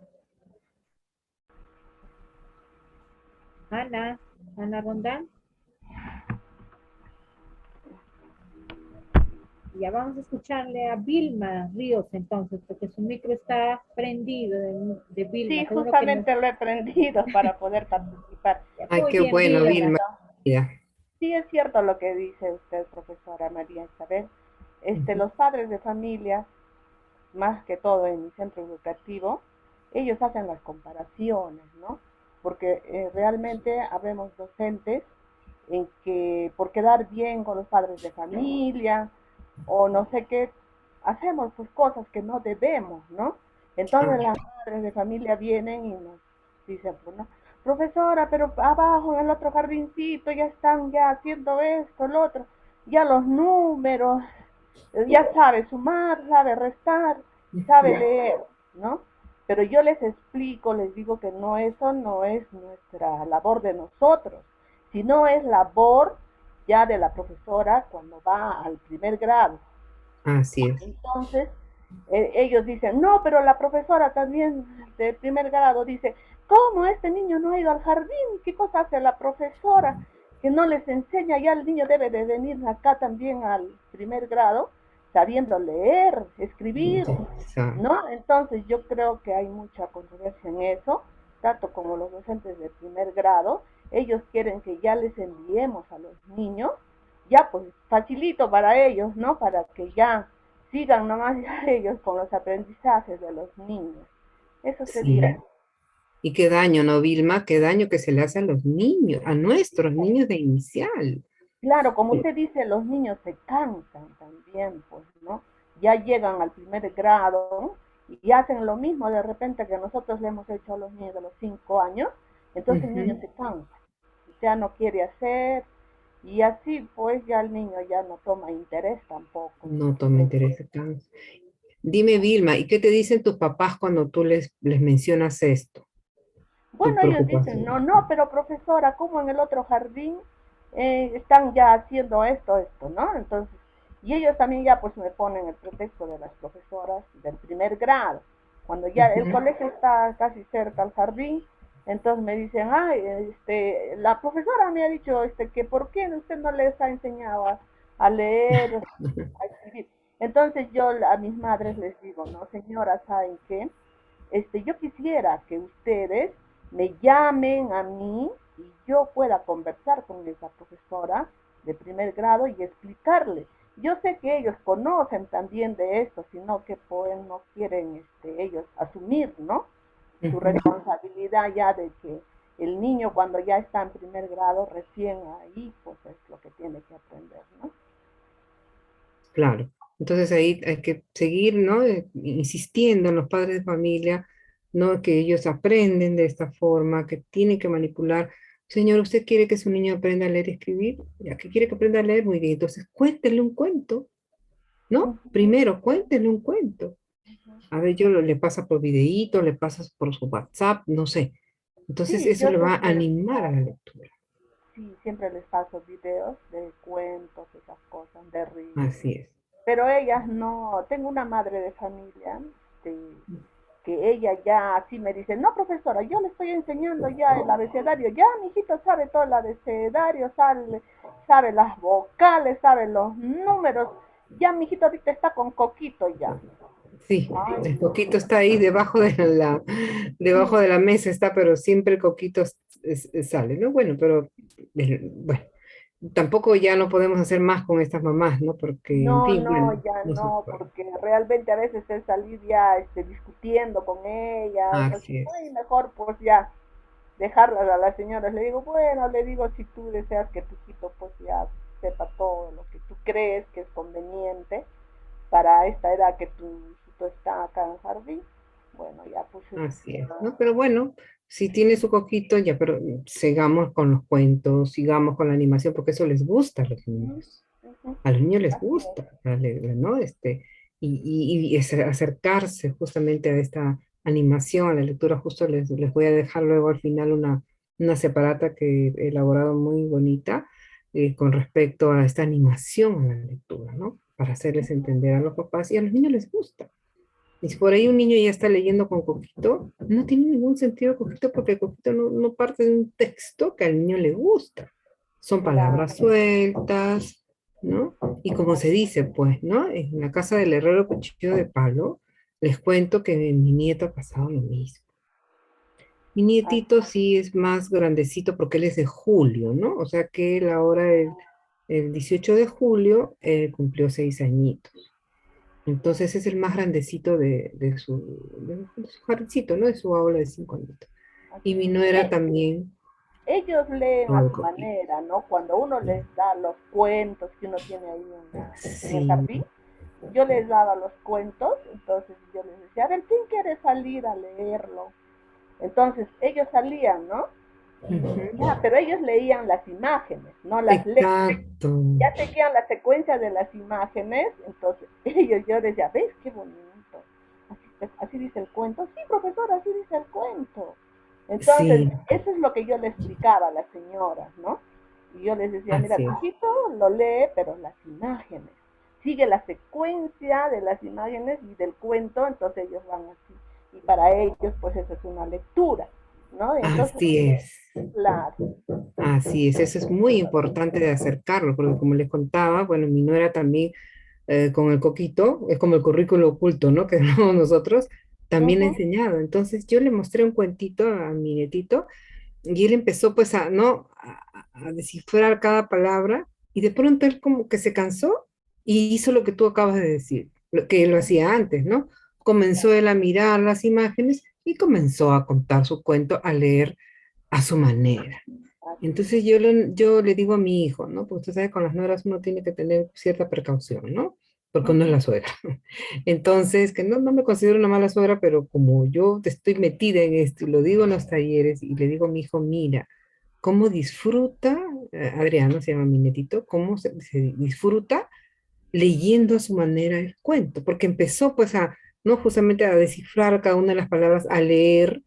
Ana Rondán. Ya vamos a escucharle a Vilma Ríos entonces, porque su micro está prendido de Vilma. Sí, Seguro que no. justamente lo he prendido para poder participar. Ay, Muy qué bien, bueno, Sí, Vilma. Vilma. Ya. sí es cierto lo que dice usted, profesora María Isabel. Ujú. Los padres de familia, más que todo en mi centro educativo, ellos hacen las comparaciones, ¿no? Porque realmente habemos docentes en que por quedar bien con los padres de familia o no sé qué, hacemos pues cosas que no debemos, ¿no? Entonces Ah, las madres de familia vienen y nos dicen, pues, ¿no? Profesora, pero abajo en el otro jardincito ya están ya haciendo esto, lo otro, ya los números, ya sabe sumar, sabe restar, sabe ujú. leer, ¿no? Pero yo les explico, les digo que no, eso no es nuestra labor de nosotros, sino es labor ya de la profesora cuando va al primer grado. Así es. Entonces, ellos dicen, no, pero la profesora también de primer grado dice, ¿cómo este niño no ha ido al jardín? ¿Qué cosa hace la profesora? Que no les enseña, ya el niño debe de venir acá también al primer grado, sabiendo leer, escribir, Exacto. ¿no? Entonces yo creo que hay mucha controversia en eso, tanto como los docentes de primer grado, ellos quieren que ya les enviemos a los niños, ya pues facilito para ellos, ¿no? Para que ya sigan nomás ya ellos con los aprendizajes de los niños. Eso Sí. sería. Y qué daño, ¿no, Vilma? Qué daño que se le hace a los niños, a nuestros niños de inicial. Claro, como usted dice, los niños se cansan también, pues, ¿no? Ya llegan al primer grado y hacen lo mismo de repente que nosotros le hemos hecho a los niños de los 5 años, entonces el niño Ujú. se cansa, ya no quiere hacer y así pues ya el niño ya no toma interés tampoco No toma interés. Dime, Vilma, ¿y qué te dicen tus papás cuando tú les mencionas esto? Tu Bueno, ellos dicen, preocupación. no, no, pero profesora, ¿cómo en el otro jardín están ya haciendo esto, ¿no? Entonces, y ellos también ya pues me ponen el pretexto de las profesoras del primer grado. Cuando ya el Ujú. colegio está casi cerca al jardín, entonces me dicen, ay, la profesora me ha dicho que por qué usted no les ha enseñado a leer, a escribir. Entonces yo a mis madres les digo, no, señora, ¿saben qué? Yo quisiera que ustedes me llamen a mí y yo pueda conversar con esa profesora de primer grado y explicarle. Yo sé que ellos conocen también de esto, sino que pues no quieren ellos asumir, ¿no? Su Ujú. responsabilidad ya de que el niño cuando ya está en primer grado, recién ahí, pues es lo que tiene que aprender, ¿no? Claro. Entonces ahí hay que seguir, ¿no? Insistiendo en los padres de familia, ¿no? Que ellos aprenden de esta forma, que tienen que manipular. Señor, ¿usted quiere que su niño aprenda a leer y escribir? Ya que quiere que aprenda a leer, muy bien. Entonces cuéntele un cuento, ¿no? Ujú, Primero, cuéntele un cuento. ujú. A ver, le pasas por videíto, le pasas por su WhatsApp, no sé. Entonces Sí, eso yo le va a siempre, animar a la lectura. sí, siempre les paso videos de cuentos, esas cosas, de risas. Así es. Pero ellas no, tengo una madre de familia este, que ella ya así me dice, no profesora, yo le estoy enseñando ya el abecedario, ya mi hijito sabe todo el abecedario, sabe las vocales, sabe los números, ya mi hijito ahorita está con coquito ya. Sí, Ay, el coquito está ahí debajo sí, de la mesa está, pero siempre el coquito sale, ¿no? Bueno, pero bueno, tampoco ya no podemos hacer más con estas mamás, ¿no? Porque, en no, fin, bueno, no, ya no se no, puede. porque realmente a veces es salir ya discutiendo con ella, entonces, Así es. ay, mejor pues ya dejarlas a las señoras. Le digo, bueno, le digo, si tú deseas que tu hijito pues ya sepa todo lo que tú crees que es conveniente para esta edad que tu hijito está acá en jardín, bueno, ya pues Así es, ¿no? Pero bueno, si tiene su coquito, ya, pero sigamos con los cuentos, sigamos con la animación, porque eso les gusta a los uh niños. -huh, A los niños les así es. gusta, ¿no? Y acercarse justamente a esta animación, a la lectura, justo les voy a dejar luego al final una separata que he elaborado muy bonita con respecto a esta animación a la lectura, ¿no? Para hacerles entender a los papás y a los niños les gusta. Y si por ahí un niño ya está leyendo con Coquito, no tiene ningún sentido Coquito porque Coquito no parte de un texto que al niño le gusta. Son palabras Claro, sueltas, ¿no? Y como se dice, pues, ¿no? En la casa del herrero cuchillo de palo, les cuento que mi nieto ha pasado lo mismo. Mi así, nietito sí es más grandecito porque él es de julio, ¿no? O sea que él ahora, el 18 de julio, cumplió 6 añitos. Entonces es el más grandecito de su jardincito, ¿no? De su aula de 5 añitos. Y así. mi nuera también, Ellos leen todo a el su coquito. manera, ¿no? Cuando uno les da los cuentos que uno tiene ahí en el Sí. jardín, yo les daba los cuentos, entonces yo les decía, a ver, ¿quién quiere salir a leerlo? Entonces ellos salían, ¿no? Y Ujú. ya, pero ellos leían las imágenes, no las letras. Exacto. Ya seguían la secuencia de las imágenes, entonces ellos, yo decía, ¿ves qué bonito? Así dice el cuento. Sí, profesor, así dice el cuento. Entonces, Sí, eso es lo que yo le explicaba a las señoras, ¿no? Y yo les decía, mira, así tu es. hijito lo lee, pero las imágenes. Sigue la secuencia de las imágenes y del cuento, entonces ellos van así. Y para ellos, pues eso es una lectura, ¿no? Entonces, Así es. claro. Así es. Eso es muy importante de acercarlo, porque como les contaba, bueno, mi nuera también con el coquito, es como el currículo oculto, ¿no? Que tenemos nosotros, también he Ujú. enseñado. Entonces yo le mostré un cuentito a mi nietito y él empezó pues a, ¿no? A descifrar cada palabra y de pronto él como que se cansó y hizo lo que tú acabas de decir. lo que lo hacía antes, ¿no? Comenzó él a mirar las imágenes y comenzó a contar su cuento, a leer a su manera. Así es. Entonces yo le digo a mi hijo, ¿no? Porque usted sabe, con las nueras uno tiene que tener cierta precaución, ¿no? Porque uno es la suegra. Entonces, que no me considero una mala suegra, pero como yo estoy metida en esto y lo digo en los talleres y le digo a mi hijo, mira, cómo disfruta, Adriano se llama mi netito, cómo se disfruta leyendo a su manera el cuento, porque empezó pues a, no justamente a descifrar cada una de las palabras, a leer,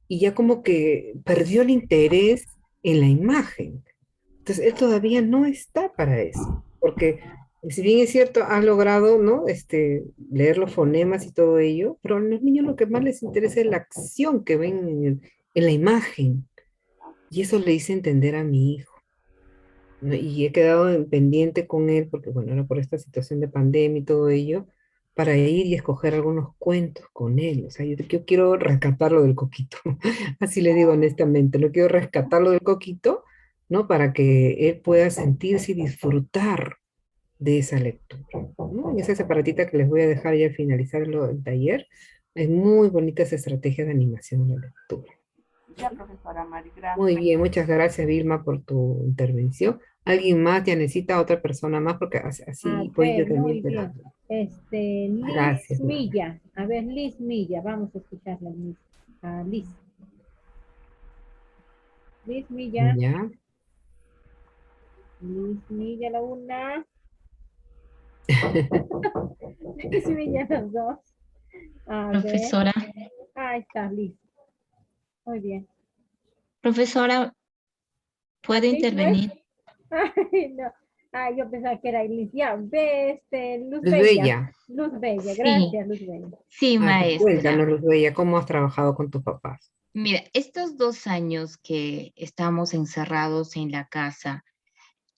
y ya como que perdió el interés en la imagen. Entonces, él todavía no está para eso, porque si bien es cierto, ha logrado, ¿no? Leer los fonemas y todo ello, pero a los niños lo que más les interesa es la acción que ven en la imagen, y eso le hice entender a mi hijo, ¿no? Y he quedado en pendiente con él, porque bueno, era por esta situación de pandemia y todo ello, para ir y escoger algunos cuentos con él. O sea, yo quiero rescatarlo del coquito, así le digo honestamente, no quiero rescatarlo del coquito, ¿no? Para que él pueda sentirse y disfrutar de esa lectura, ¿no? En esa separatita que les voy a dejar ya al finalizar el taller, es muy bonita esa estrategia de animación en la lectura. Ya, profesora Mari, Muy gracias. bien, muchas gracias, Vilma, por tu intervención. ¿Alguien más ya necesita otra persona más? Porque A así voy yo ver, también, muy pero bien. Liz gracias. Milla. A ver, Liz Milla. Vamos a escucharla, Liz. Liz. Liz Milla. Ya. Liz Milla la una. Liz Milla las dos. A ver. Profesora, Ahí está, Liz. Muy bien. profesora, ¿puedo Liz, ¿no es? intervenir? Ay, no. Yo pensaba que era Liz. Ya, ve, Luz Luz Bella. Bella. Luz Bella. Sí, Gracias, Luz Bella. sí, Cuéntanos, maestra. Luz Bella, ¿cómo has trabajado con tus papás? Mira, estos 2 años que estamos encerrados en la casa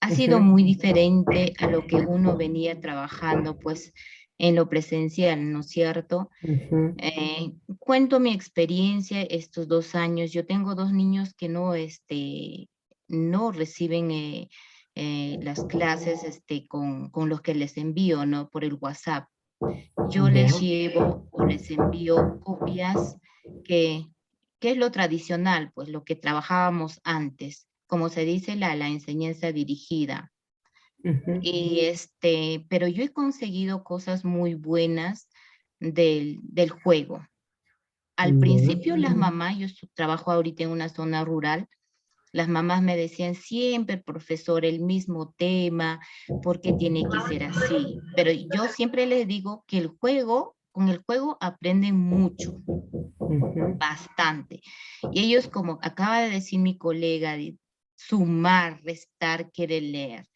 ha sido Ujú, muy diferente a lo que uno venía trabajando, pues, en lo presencial, ¿no es cierto? ujú, Cuento mi experiencia estos 2 años. Yo tengo 2 niños que no reciben las clases con los que les envío, ¿no? Por el WhatsApp. Yo ya, les llevo o les envío copias que, que es lo tradicional, pues lo que trabajábamos antes, como se dice, la enseñanza dirigida. ujú, Pero yo he conseguido cosas muy buenas del juego. Al ya, principio las mamás, trabajo ahorita en una zona rural, las mamás me decían siempre, profesor, el mismo tema, ¿por qué tiene que ser así? Pero yo siempre les digo que con el juego aprenden mucho, ujú, bastante. Y ellos, como acaba de decir mi colega, de sumar, restar, querer leer.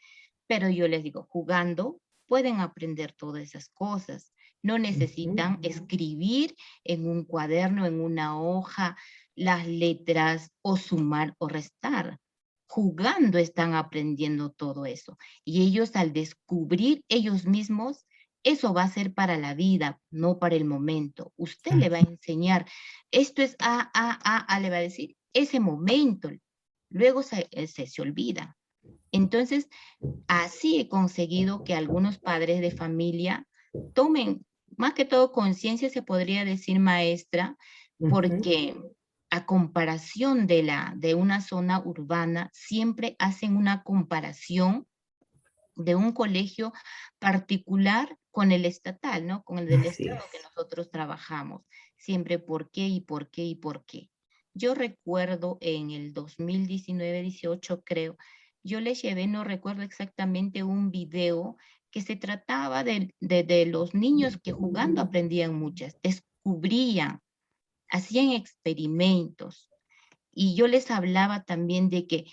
Pero yo les digo, jugando pueden aprender todas esas cosas. No ujú, necesitan escribir en un cuaderno, en una hoja, las letras o sumar o restar. Jugando están aprendiendo todo eso. Y ellos al descubrir ellos mismos, eso va a ser para la vida, no para el momento. Usted le va a enseñar, esto es A, le va a decir, ese momento. Luego se olvida. Entonces, así he conseguido que algunos padres de familia tomen, más que todo conciencia, se podría decir, maestra, ujú, porque a comparación de una zona urbana, siempre hacen una comparación de un colegio particular con el estatal, ¿no? Con el del así estado que es. nosotros trabajamos. Siempre por qué y por qué y por qué. Yo recuerdo en el 2019-18, creo, yo les llevé, no recuerdo exactamente, un video que se trataba de los niños que jugando aprendían muchas, descubrían, hacían experimentos. Y yo les hablaba también de que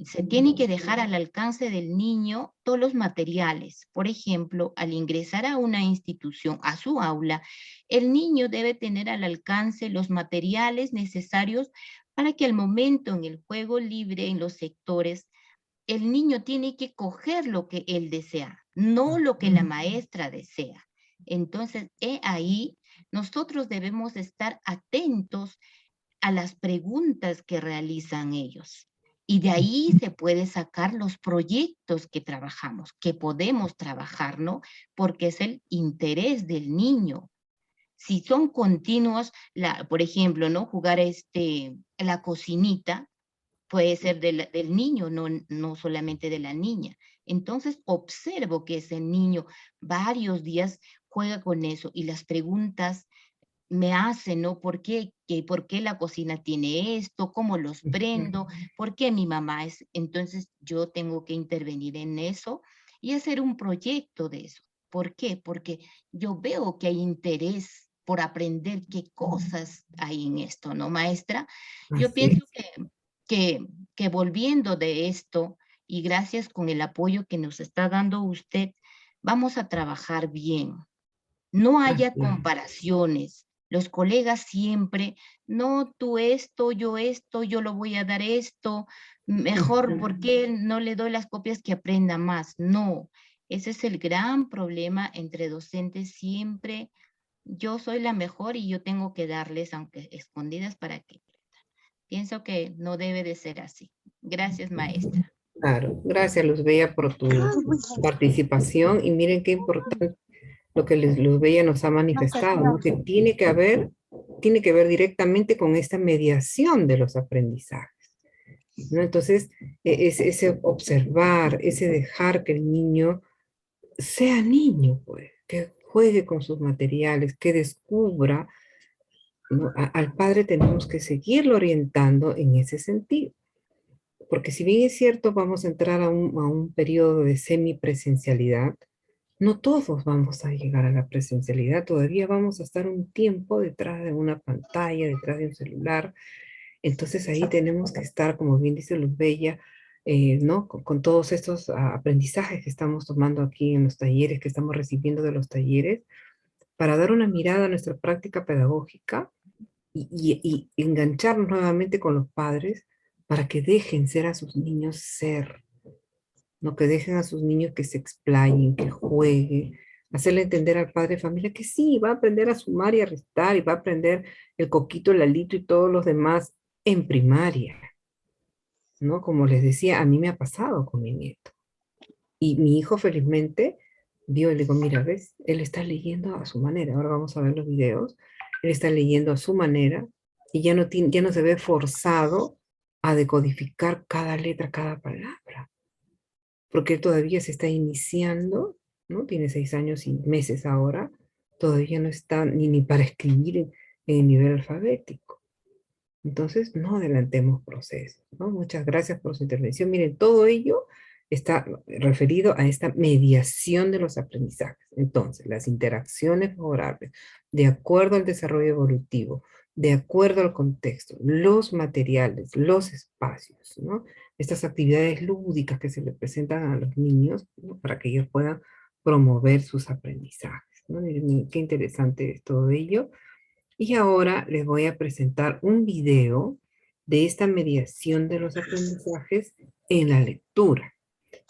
se tiene que dejar al alcance del niño todos los materiales. Por ejemplo, al ingresar a una institución, a su aula, el niño debe tener al alcance los materiales necesarios para que al momento en el juego libre, en los sectores, el niño tiene que coger lo que él desea, no lo que la maestra desea. Entonces, ahí nosotros debemos estar atentos a las preguntas que realizan ellos. Y de ahí se puede sacar los proyectos que trabajamos, que podemos trabajar, ¿no? Porque es el interés del niño. Si son continuos, por ejemplo, ¿no? Jugar la cocinita puede ser del niño, no solamente de la niña. Entonces observo que ese niño varios días juega con eso y las preguntas me hacen, ¿no? ¿Por qué la cocina tiene esto? ¿Cómo los prendo? ¿Por qué mi mamá es? Entonces yo tengo que intervenir en eso y hacer un proyecto de eso. ¿Por qué? Porque yo veo que hay interés por aprender qué cosas hay en esto, ¿no, maestra? Yo Así pienso es. que volviendo de esto, y gracias con el apoyo que nos está dando usted, vamos a trabajar bien. No haya Así es. comparaciones. Los colegas siempre, no, tú esto, yo lo voy a dar esto, mejor, ¿por qué no le doy las copias que aprenda más? No, ese es el gran problema entre docentes siempre. Yo soy la mejor y yo tengo que darles, aunque escondidas, para que pienso que no debe de ser así. Gracias, maestra. Claro, gracias Luz Bella por tu participación y miren qué importante lo que Luz Bella nos ha manifestado, ¿no? Que tiene que ver directamente con esta mediación de los aprendizajes, ¿no? Entonces, es ese observar, ese dejar que el niño sea niño, pues, que juegue con sus materiales, que descubra, ¿no? Al padre tenemos que seguirlo orientando en ese sentido. Porque si bien es cierto, vamos a entrar a un periodo de semipresencialidad, no todos vamos a llegar a la presencialidad, todavía vamos a estar un tiempo detrás de una pantalla, detrás de un celular. Entonces ahí tenemos que estar, como bien dice Luz Bella, ¿no? Con todos estos aprendizajes que estamos tomando aquí en los talleres, que estamos recibiendo de los talleres, para dar una mirada a nuestra práctica pedagógica y engancharnos nuevamente con los padres para que dejen ser a sus niños ser, no que dejen a sus niños que se explayen, que jueguen, hacerle entender al padre de familia que sí, va a aprender a sumar y a restar y va a aprender el coquito, el alito y todos los demás en primaria, ¿no? Como les decía, a mí me ha pasado con mi nieto. Y mi hijo felizmente vio y le digo, mira, ¿ves? Él está leyendo a su manera. Ahora vamos a ver los videos. Él está leyendo a su manera y ya no se ve forzado a decodificar cada letra, cada palabra, porque él todavía se está iniciando, ¿no? Tiene 6 años y meses ahora, todavía no está ni para escribir en el nivel alfabético. Entonces, no adelantemos procesos, ¿no? Muchas gracias por su intervención. Miren, todo ello está referido a esta mediación de los aprendizajes. Entonces, las interacciones favorables, de acuerdo al desarrollo evolutivo, de acuerdo al contexto, los materiales, los espacios, ¿no? Estas actividades lúdicas que se le presentan a los niños, ¿no? Para que ellos puedan promover sus aprendizajes, ¿no? Miren, qué interesante es todo ello. Y ahora les voy a presentar un video de esta mediación de los aprendizajes en la lectura.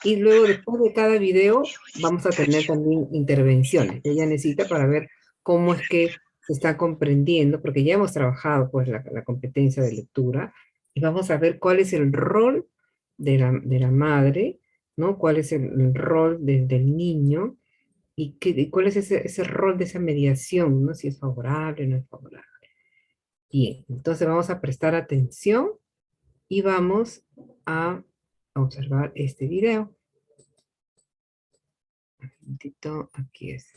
Y luego, después de cada video, vamos a tener también intervenciones que ella necesita para ver cómo es que se está comprendiendo, porque ya hemos trabajado pues la competencia de lectura, y vamos a ver cuál es el rol de la madre, ¿no? Cuál es el rol del niño, y cuál es ese rol de esa mediación, ¿no? Si es favorable o no es favorable. Bien, entonces vamos a prestar atención y vamos a observar este video. Un momentito, aquí es.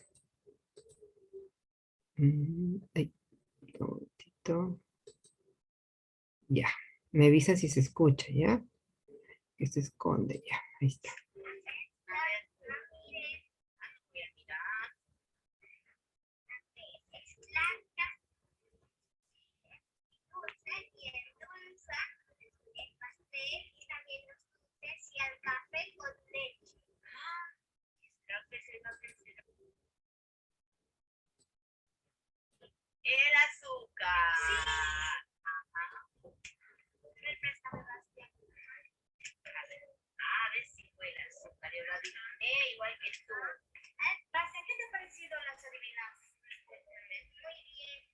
Ay, un momentito. Ya, me avisan si se escucha, ¿ya? Que se esconde, ya, ahí está. El azúcar. Me presta a ver si fue el azúcar. Yo lo adiviné igual que tú. Pase, ¿qué te ha parecido las adivinanzas? Muy bien.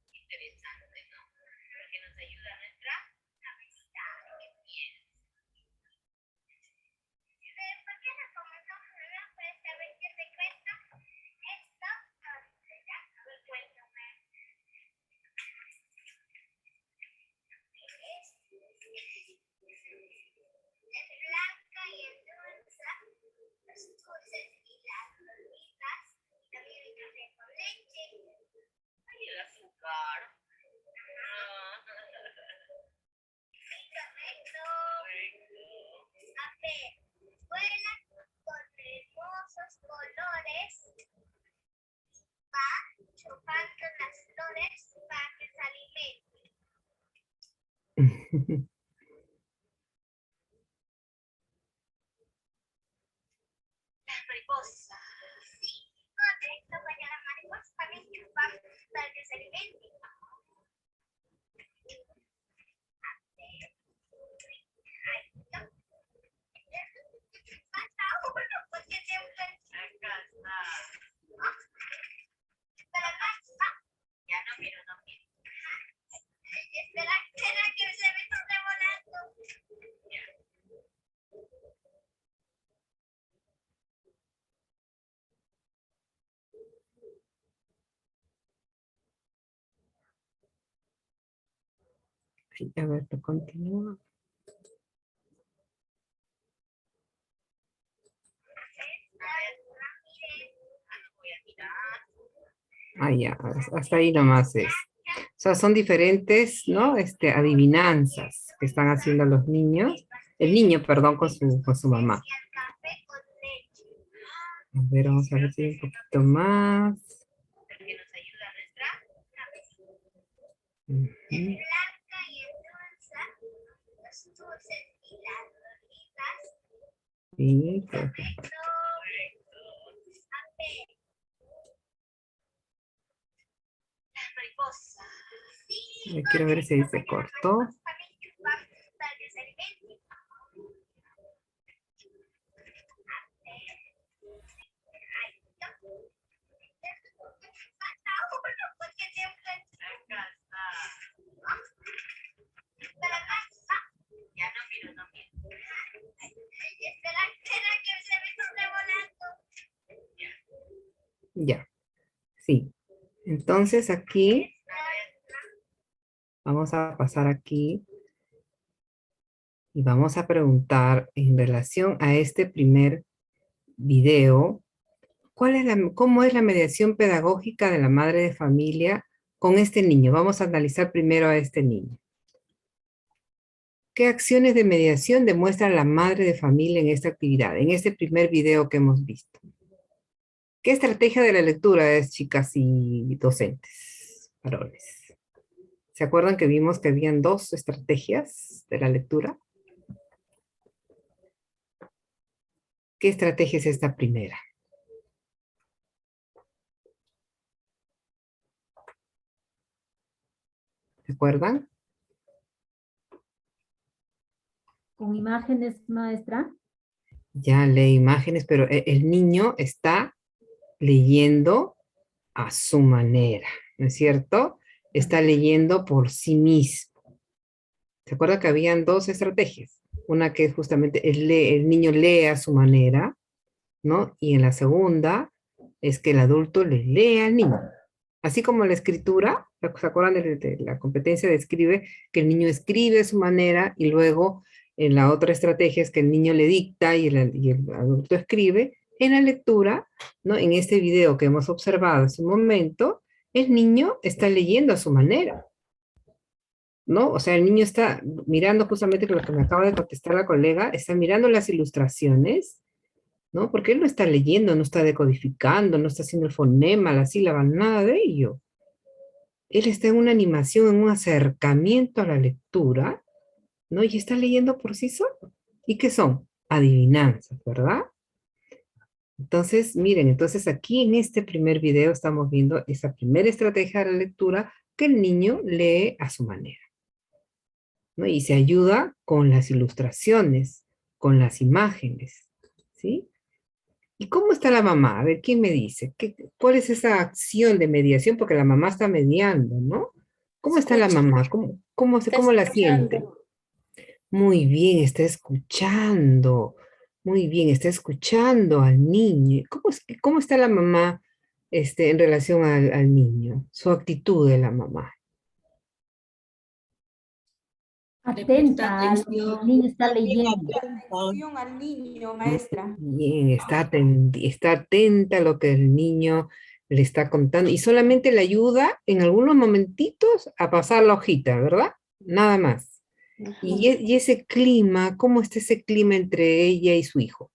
Interesante, ¿no? Porque nos ayuda a nuestra Las mariposas. Sí, correcto, doña la mariposa también chupan para que se alimenten. Falta uno, porque siempre... Acá está. Espera, acá está. Ya no miro, no miro. Espera, espera, que se me está volando. Ya. Sí, a ver, lo continúa. Ah, ya, hasta ahí nomás es. O sea, son diferentes, ¿no? Adivinanzas que están haciendo los niños. El niño, perdón, con su mamá. A ver, vamos a ver si hay un poquito más. Ujú. Blanca y endulza los dulces y las rositas. Sí, Correcto. A ver. Las mariposas. Sí, yo quiero ver si se cortó. también chupan para que se alimenten. Falta uno, porque siempre... Acá está. Espera, acá está. Ya no miro, no miro. Espera, espera, que se me está volando. Ya, sí. Entonces aquí, vamos a pasar aquí y vamos a preguntar en relación a este primer video, ¿cómo es la mediación pedagógica de la madre de familia con este niño? Vamos a analizar primero a este niño. ¿Qué acciones de mediación demuestra la madre de familia en esta actividad, en este primer video que hemos visto? ¿Qué estrategia de la lectura es, chicas y docentes, varones? ¿Se acuerdan que vimos que habían dos estrategias de la lectura? ¿Qué estrategia es esta primera? ¿Se acuerdan? Con imágenes, maestra. Ya lee imágenes, pero el niño está leyendo a su manera, ¿no es cierto? Está leyendo por sí mismo. ¿Se acuerda que habían dos estrategias? Una que justamente el niño lee a su manera, ¿no? Y en la segunda es que el adulto le lee al niño. Así como la escritura, ¿se acuerdan de la competencia de escribe? Que el niño escribe a su manera y luego en la otra estrategia es que el niño le dicta y el adulto escribe. En la lectura, ¿no? En este video que hemos observado hace un momento, el niño está leyendo a su manera, ¿no? O sea, el niño está mirando justamente lo que me acaba de contestar la colega, está mirando las ilustraciones, ¿no? Porque él no está leyendo, no está decodificando, no está haciendo el fonema, la sílaba, nada de ello. Él está en una animación, en un acercamiento a la lectura, ¿no? Y está leyendo por sí solo. ¿Y qué son? Adivinanzas, ¿verdad? Entonces, miren, entonces aquí en este primer video estamos viendo esa primera estrategia de la lectura que el niño lee a su manera, ¿no? Y se ayuda con las ilustraciones, con las imágenes, ¿sí? ¿Y cómo está la mamá? A ver, ¿quién me dice? ¿Cuál es esa acción de mediación? Porque la mamá está mediando, ¿no? ¿Cómo está la mamá? ¿Cómo la siente? Muy bien, está escuchando. Muy bien, está escuchando al niño. ¿Cómo está la mamá en relación al niño? Su actitud de la mamá. Le presta Atenta, el atención. niño está También leyendo. atención al niño, Muy maestra. bien, está atenta a lo que el niño le está contando y solamente le ayuda en algunos momentitos a pasar la hojita, ¿verdad? Nada más. Y ese clima, ¿cómo está ese clima entre ella y su hijo?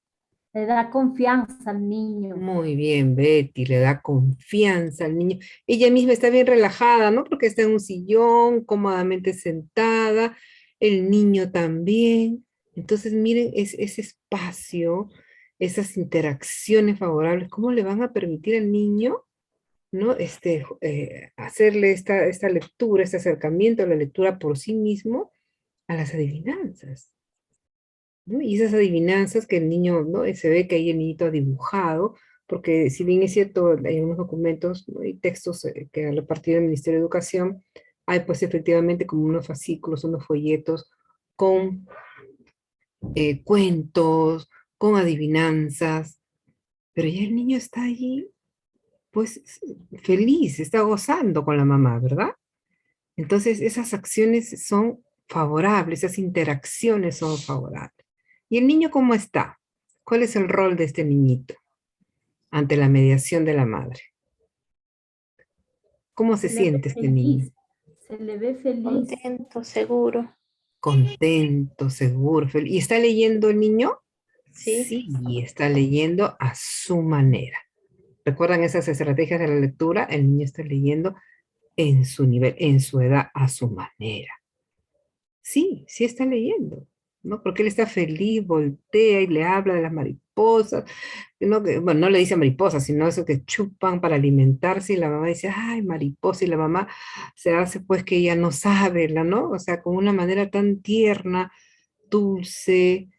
Le da confianza al niño. Muy bien, Betty, le da confianza al niño. Ella misma está bien relajada, ¿no? Porque está en un sillón, cómodamente sentada. el niño también. Entonces, miren, ese espacio, esas interacciones favorables, ¿cómo le van a permitir al niño, ¿no? Hacerle esta lectura, este acercamiento a la lectura por sí mismo a las adivinanzas, ¿no? Y esas adivinanzas que el niño, ¿no? Se ve que ahí el niñito ha dibujado, porque si bien es cierto, hay unos documentos, ¿no? Y textos que a partir del Ministerio de Educación, hay pues efectivamente como unos fascículos, unos folletos con cuentos, con adivinanzas, pero ya el niño está allí, pues feliz, está gozando con la mamá, ¿verdad? Entonces esas acciones son favorables, esas interacciones son favorables. ¿Y el niño cómo está? ¿Cuál es el rol de este niñito ante la mediación de la madre? ¿Cómo se Se le ve siente este niño? feliz, se le ve feliz. Contento, seguro. Contento, seguro, feliz. ¿Y está leyendo el niño? Sí. Sí, está leyendo a su manera. ¿Recuerdan esas estrategias de la lectura? El niño está leyendo en su nivel, en su edad, a su manera. Sí, sí está leyendo, ¿no? Porque él está feliz, voltea y le habla de las mariposas, ¿no? Bueno, no le dice mariposas, sino eso que chupan para alimentarse y la mamá dice, ay, mariposa, y la mamá se hace pues que ella no sabe, ¿no? O sea, con una manera tan tierna, dulce,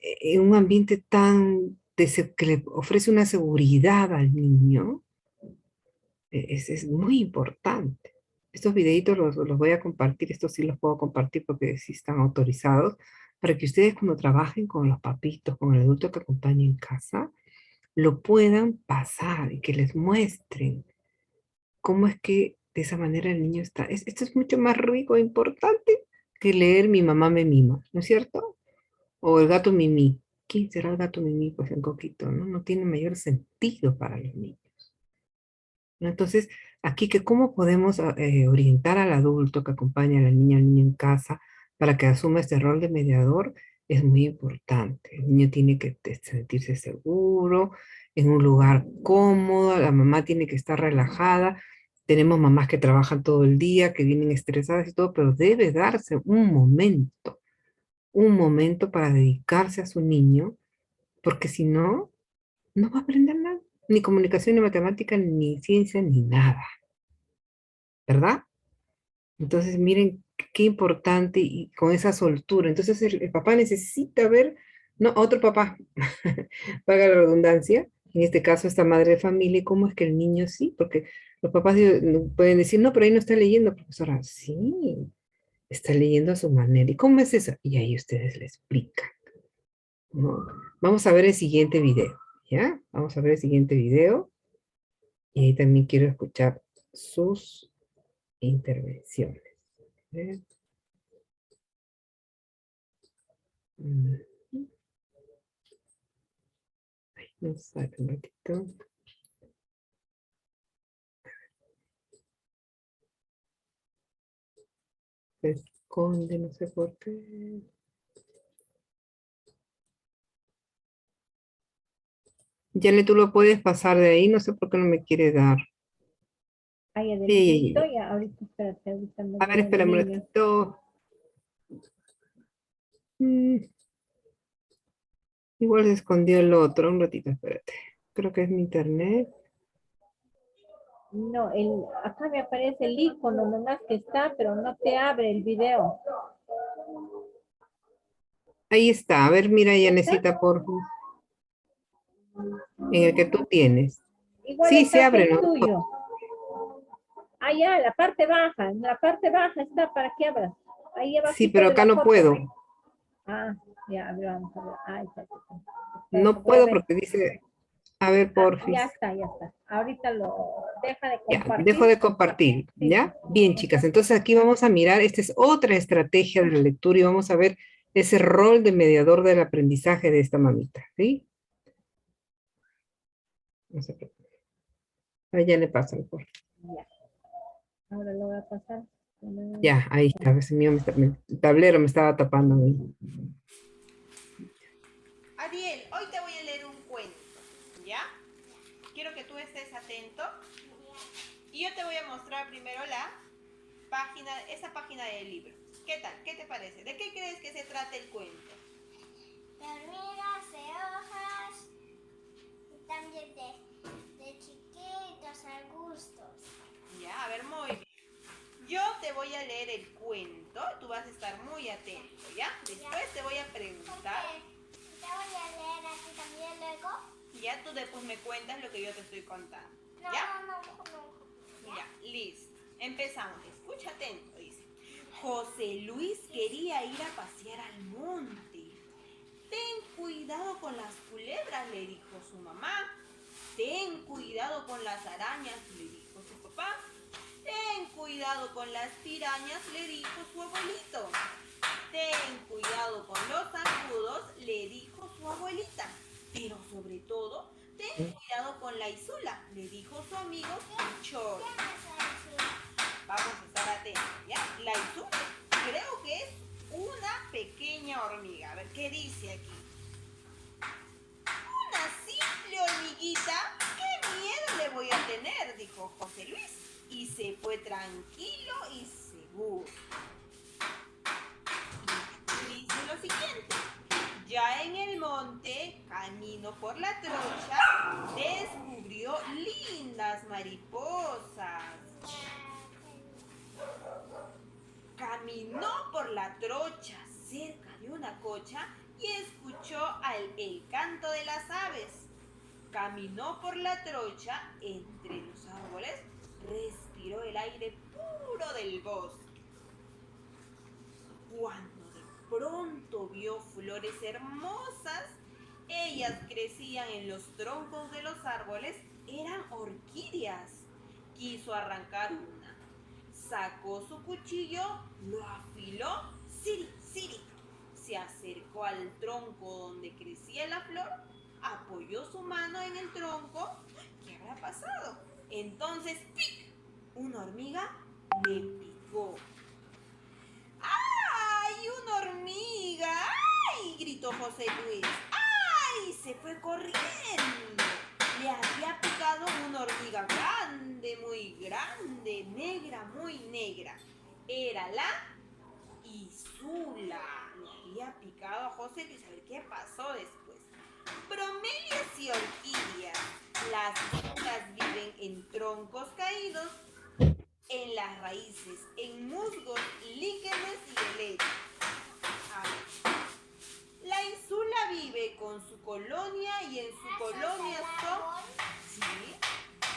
en un ambiente tan, que le ofrece una seguridad al niño, es muy importante. Estos videitos los voy a compartir, estos sí los puedo compartir porque sí están autorizados, para que ustedes cuando trabajen con los papitos, con el adulto que acompaña en casa, lo puedan pasar y que les muestren cómo es que de esa manera el niño está. Esto es mucho más rico e importante que leer Mi mamá me mima, ¿no es cierto? O el gato Mimí. ¿Quién será el gato Mimí? Pues en Coquito, ¿no? No tiene mayor sentido para los niños, ¿no? Entonces, aquí que cómo podemos orientar al adulto que acompaña a la niña, al niño en casa para que asuma este rol de mediador es muy importante. El niño tiene que sentirse seguro, en un lugar cómodo, la mamá tiene que estar relajada. Tenemos mamás que trabajan todo el día, que vienen estresadas y todo, pero debe darse un momento para dedicarse a su niño, porque si no, no va a aprender nada, ni comunicación, ni matemática, ni ciencia, ni nada, ¿verdad? Entonces, miren qué importante y con esa soltura. Entonces, el papá necesita ver, no, a otro papá, paga la redundancia, en este caso esta madre de familia, y cómo es que el niño sí, porque los papás no pueden decir, no, pero ahí no está leyendo, profesora. Sí, está leyendo a su manera. ¿Y cómo es eso? Y ahí ustedes le explican, ¿no? Vamos a ver el siguiente video, ¿ya? Vamos a ver el siguiente video. Y ahí también quiero escuchar sus intervenciones. ¿Eh? Mm, Ay, no sale un ratito. Se esconde, no sé por qué. Yale, tú lo puedes pasar de ahí, no sé por qué no me quiere dar. Ahí Ay, ay, ay, adelantito, ay. ya ahorita, espérate, ahorita no A ver, veo al espera un niño. ratito. Mm, Igual se escondió el otro, un ratito, espérate. Creo que es mi internet. No, acá me aparece el icono nomás que está, pero no te abre el video. Ahí está, a ver, mira, ¿Ya está? Yanecita, por favor, en el que tú tienes. Igual Sí, se está que abre, el ¿no? tuyo. Ah, ya, la parte baja. En la parte baja está para que abras. Ahí Sí, abajito pero de acá la no foto. puedo. Ah, ya, a ver, vamos a ver. Ah, está. Espérate, No voy a puedo ver. porque dice, a ver, Ah, porfis. ya está. Ahorita lo deja de Ya, dejo compartir. de compartir, Sí. ¿ya? Bien, chicas, entonces aquí vamos a mirar, esta es otra estrategia de la lectura y vamos a ver ese rol de mediador del aprendizaje de esta mamita, ¿sí? No se preocupe. Ahí ya le paso el por. Ya. Ahora lo voy a pasar. Ya, ahí está, ese mío el tablero me estaba tapando ahí. Ariel, hoy te voy a leer un cuento, ¿ya? Quiero que tú estés atento. Y yo te voy a mostrar primero la esa página del libro. ¿Qué tal? ¿Qué te parece? ¿De qué crees que se trata el cuento? De hormigas, de hojas, y también de chiquitos arbustos. Ya, a ver, muy bien. Yo te voy a leer el cuento, tú vas a estar muy atento, ¿ya? Después te voy a preguntar. Te voy a leer a ti también luego. Ya tú después me cuentas lo que yo te estoy contando. No, ¿Ya? no. Ya, listo. Empezamos. Escucha atento, dice. José Luis quería ir a pasear al monte. Ten cuidado con las culebras, le dijo su mamá. Ten cuidado con las arañas, le dijo su papá. Ten cuidado con las pirañas, le dijo su abuelito. Ten cuidado con los zancudos, le dijo su abuelita. Pero sobre todo, ten cuidado con la isula, le dijo su amigo Chor. Vamos a estar atentos, ¿ya? La isula creo que es una pequeña hormiga. A ver, ¿qué dice aquí? Una simple hormiguita, ¿qué miedo le voy a tener? Dijo José Luis. Y se fue tranquilo y seguro. Y dice lo siguiente. Ya en el monte, camino por la trocha, descubrió lindas mariposas. Caminó por la trocha cerca de una cocha y escuchó el canto de las aves. Caminó por la trocha entre los árboles, respiró el aire puro del bosque. Cuando de pronto vio flores hermosas, ellas crecían en los troncos de los árboles, eran orquídeas. Quiso arrancar una. Sacó su cuchillo, lo afiló, siri, siri. Se acercó al tronco donde crecía la flor, apoyó su mano en el tronco. ¿Qué habrá pasado? Entonces, ¡pic! Una hormiga le picó. ¡Ay, una hormiga! ¡Ay! Gritó José Luis. ¡Ay! Se fue corriendo. Le había picado una hormiga grande, muy grande, negra, muy negra. Era la isula. Le había picado a José Luis. A ver qué pasó después. Bromelias y orquídeas. Las isulas viven en troncos caídos, en las raíces, en musgos, líquenes y helechos. La isula vive con su colonia y en su colonia son... Sí,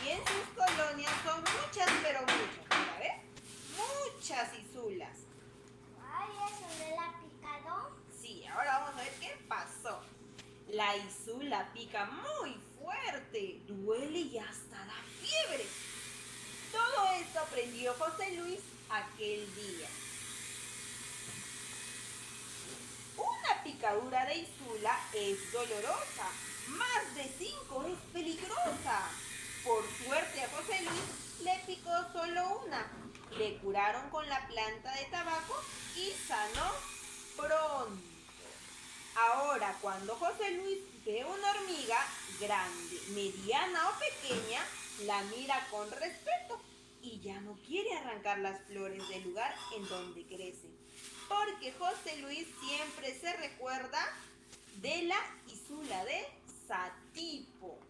y en sus colonias son muchas, pero muchas. Mira, ¿ves? Muchas isulas. Ay, ¿eso no la ha picado? Sí, ahora vamos a ver qué pasó. La isula pica muy fuerte, duele y hasta da fiebre. Todo esto aprendió José Luis aquel día. Una picadura de isula es dolorosa, más de 5 es peligrosa. Por suerte a José Luis le picó solo una. Le curaron con la planta de tabaco y sanó pronto. Ahora, cuando José Luis ve una hormiga grande, mediana o pequeña, la mira con respeto y ya no quiere arrancar las flores del lugar en donde crecen. Porque José Luis siempre se recuerda de la isula de Satipo.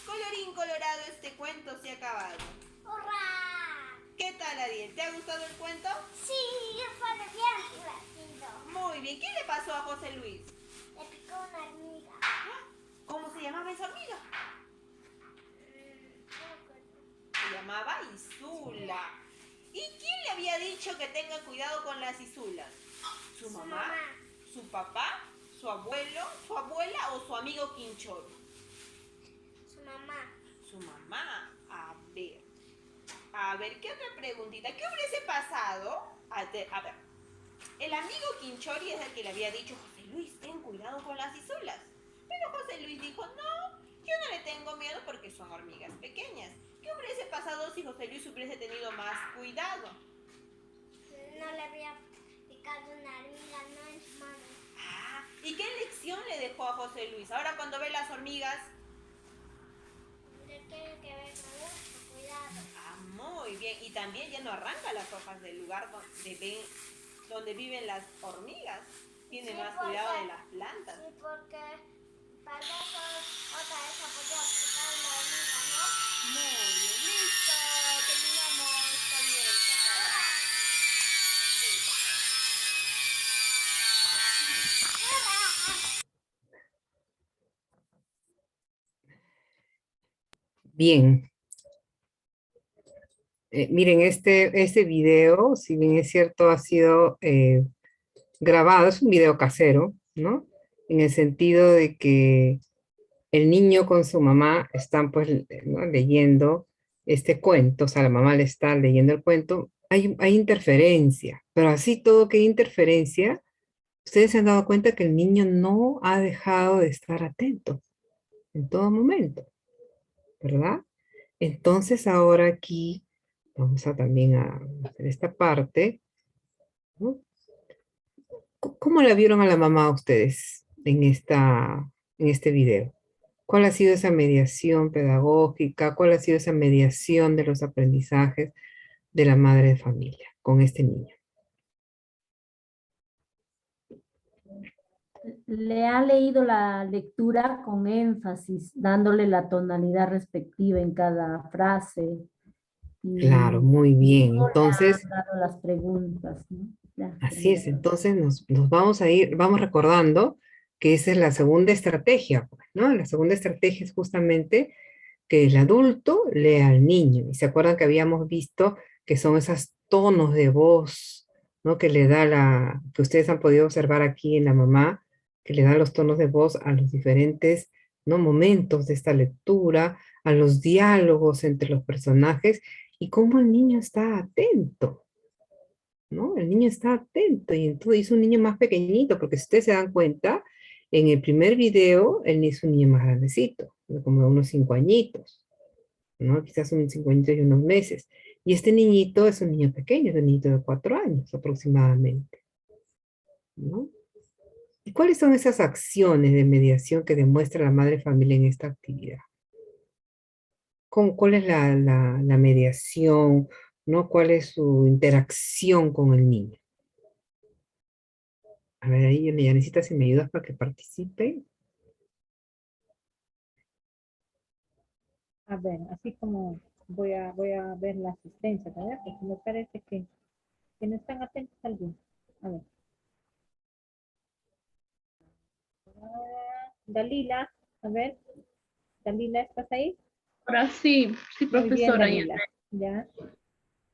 Colorín colorado, este cuento se ha acabado. ¡Hurra! ¿Qué tal, Ariel? ¿Te ha gustado el cuento? Sí, fue bien divertido. Muy bien. ¿Qué le pasó a José Luis? Le picó una hormiga. ¿Cómo se llamaba esa hormiga? Se llamaba Isula. ¿Y quién le había dicho que tenga cuidado con las isulas? ¿Su mamá? ¿Su papá? ¿Su abuelo? ¿Su abuela o su amigo Quinchoro? Su mamá. Su mamá. A ver, ¿qué otra preguntita? ¿Qué hubiese pasado? A ver, el amigo Quinchori es el que le había dicho, José Luis, ten cuidado con las isulas. Pero José Luis dijo, no, yo no le tengo miedo porque son hormigas pequeñas. ¿Qué hubiese pasado si José Luis hubiese tenido más cuidado? No le había picado una hormiga, no en su mano. Ah, ¿y qué lección le dejó a José Luis? Ahora cuando ve las hormigas... Tiene que ver con mucho cuidado. Ah, muy Muy bien, y también ya no arranca las hojas del lugar donde viven las hormigas. Tiene más cuidado de las plantas. Sí, porque tal vez otra vez apoyó quitar la hormiga, ¿no? Muy bien, listo, terminamos. Está bien, sácala. Bien. Miren, este video, si bien es cierto, ha sido grabado, es un video casero, ¿no? En el sentido de que el niño con su mamá están pues ¿no? leyendo este cuento, o sea, la mamá le está leyendo el cuento, hay interferencia, pero así todo que hay interferencia, ustedes se han dado cuenta que el niño no ha dejado de estar atento en todo momento, ¿verdad? Entonces ahora aquí vamos a también a hacer esta parte, ¿no? ¿Cómo la vieron a la mamá ustedes en este video? ¿Cuál ha sido esa mediación pedagógica? ¿Cuál ha sido esa mediación de los aprendizajes de la madre de familia con este niño? Le ha leído la lectura con énfasis, dándole la tonalidad respectiva en cada frase. Claro, Y muy bien. luego le Entonces, ha dado las preguntas, ¿no? Ya, así es. terminó. Entonces nos vamos a ir, vamos recordando que esa es la segunda estrategia, pues, ¿no? La segunda estrategia es justamente que el adulto lea al niño. Y se acuerdan que habíamos visto que son esos tonos de voz, ¿no? Que le da que ustedes han podido observar aquí en la mamá, que le da los tonos de voz a los diferentes, ¿no? momentos de esta lectura, a los diálogos entre los personajes y cómo el niño está atento, ¿no? El niño está atento y entonces es un niño más pequeñito, porque si ustedes se dan cuenta, en el primer video, él es un niño más grandecito, como de unos 5 añitos, ¿no? Quizás unos 5 añitos y unos meses. Y este niñito es un niño pequeño, es un niñito de 4 años aproximadamente, ¿no? ¿Y cuáles son esas acciones de mediación que demuestra la madre familia en esta actividad? ¿Cuál es la mediación, ¿no? ¿Cuál es su interacción con el niño? A ver, ahí, ya necesitas si me ayudas para que participe. A ver, así como voy a ver la asistencia, ¿verdad? Porque me parece que no están atentos al bien. A ver. Dalila, a ver. Dalila, ¿estás ahí? Ahora sí, sí, Muy bien, profesora. Dalila. Ya.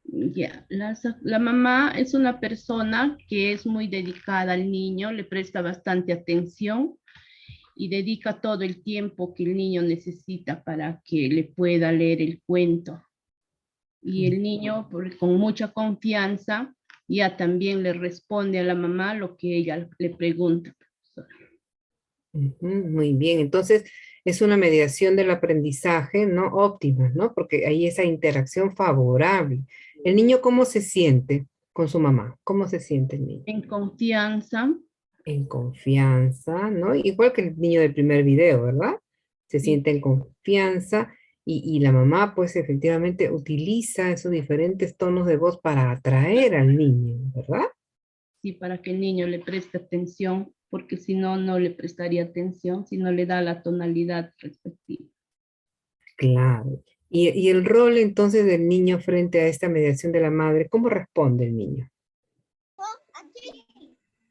Ya, la mamá es una persona que es muy dedicada al niño, le presta bastante atención y dedica todo el tiempo que el niño necesita para que le pueda leer el cuento. Y el niño, con mucha confianza, ya también le responde a la mamá lo que ella le pregunta. Ujú, muy bien, entonces es una mediación del aprendizaje, ¿no? Óptima, ¿no? Porque hay esa interacción favorable. ¿El niño cómo se siente con su mamá? ¿Cómo se siente el niño? En confianza. En confianza, ¿no? Igual que el niño del primer video, ¿verdad? Se Sí. siente en confianza y la mamá, pues efectivamente utiliza esos diferentes tonos de voz para atraer al niño, ¿verdad? Sí, para que el niño le preste atención, porque si no, no le prestaría atención, si no le da la tonalidad respectiva. Claro. Y el rol entonces del niño frente a esta mediación de la madre, ¿cómo responde el niño?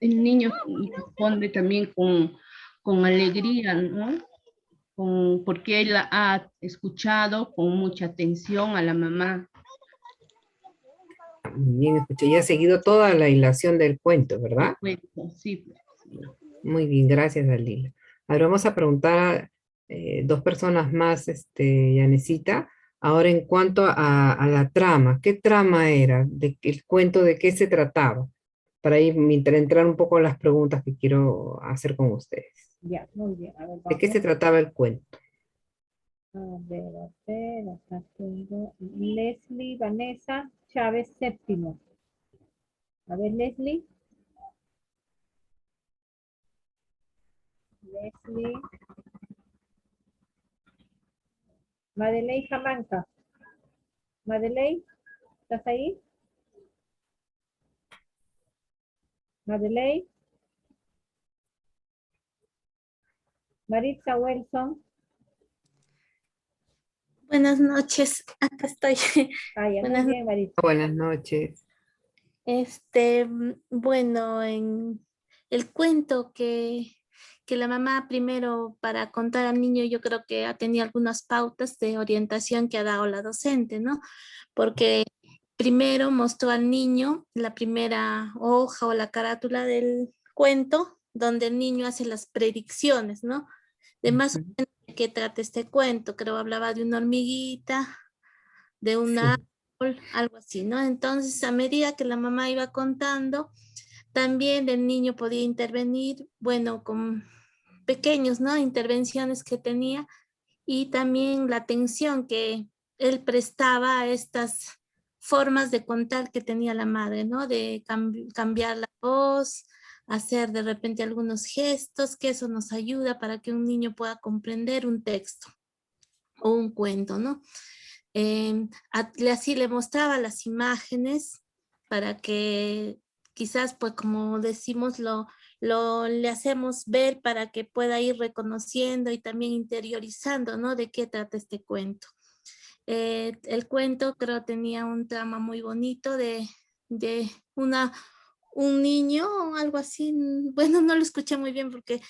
El niño responde también con alegría, ¿no? Porque él ha escuchado con mucha atención a la mamá. Muy bien, escuché, ya ha seguido toda la hilación del cuento, ¿verdad? Cuento, sí. Muy bien, gracias, Dalila. Ahora vamos a preguntar a dos personas más, Yanecita. Ahora en cuanto a la trama, ¿qué trama era? ¿El cuento de qué se trataba? Para ir, entrar un poco a las preguntas que quiero hacer con ustedes. Ya, muy bien. A ver, ¿De qué se vamos. trataba el cuento? A ver, acá tengo Leslie Vanessa Chávez Séptimo. A ver, Leslie. Leslie. Madeleine Jamanca. Madeleine. ¿Estás ahí? Madeleine. Maritza Wilson. Buenas noches, acá estoy. Muy Buenas bien, Maritza. Buenas noches. Bueno, en el cuento que la mamá primero para contar al niño, yo creo que ha tenido algunas pautas de orientación que ha dado la docente, ¿no? Porque primero mostró al niño la primera hoja o la carátula del cuento, donde el niño hace las predicciones, ¿no? De más o menos de qué trata este cuento. Creo hablaba de una hormiguita, de una algo así, ¿no? Entonces, a medida que la mamá iba contando, también el niño podía intervenir, bueno, con pequeños, ¿no? Intervenciones que tenía y también la atención que él prestaba a estas formas de contar que tenía la madre, ¿no? De cambiar la voz, hacer de repente algunos gestos, que eso nos ayuda para que un niño pueda comprender un texto o un cuento, ¿no? Así le mostraba las imágenes para que quizás, pues como decimos, le hacemos ver para que pueda ir reconociendo y también interiorizando, ¿no? De qué trata este cuento. El cuento creo tenía un trama muy bonito de un niño o algo así, bueno, no lo escuché muy bien porque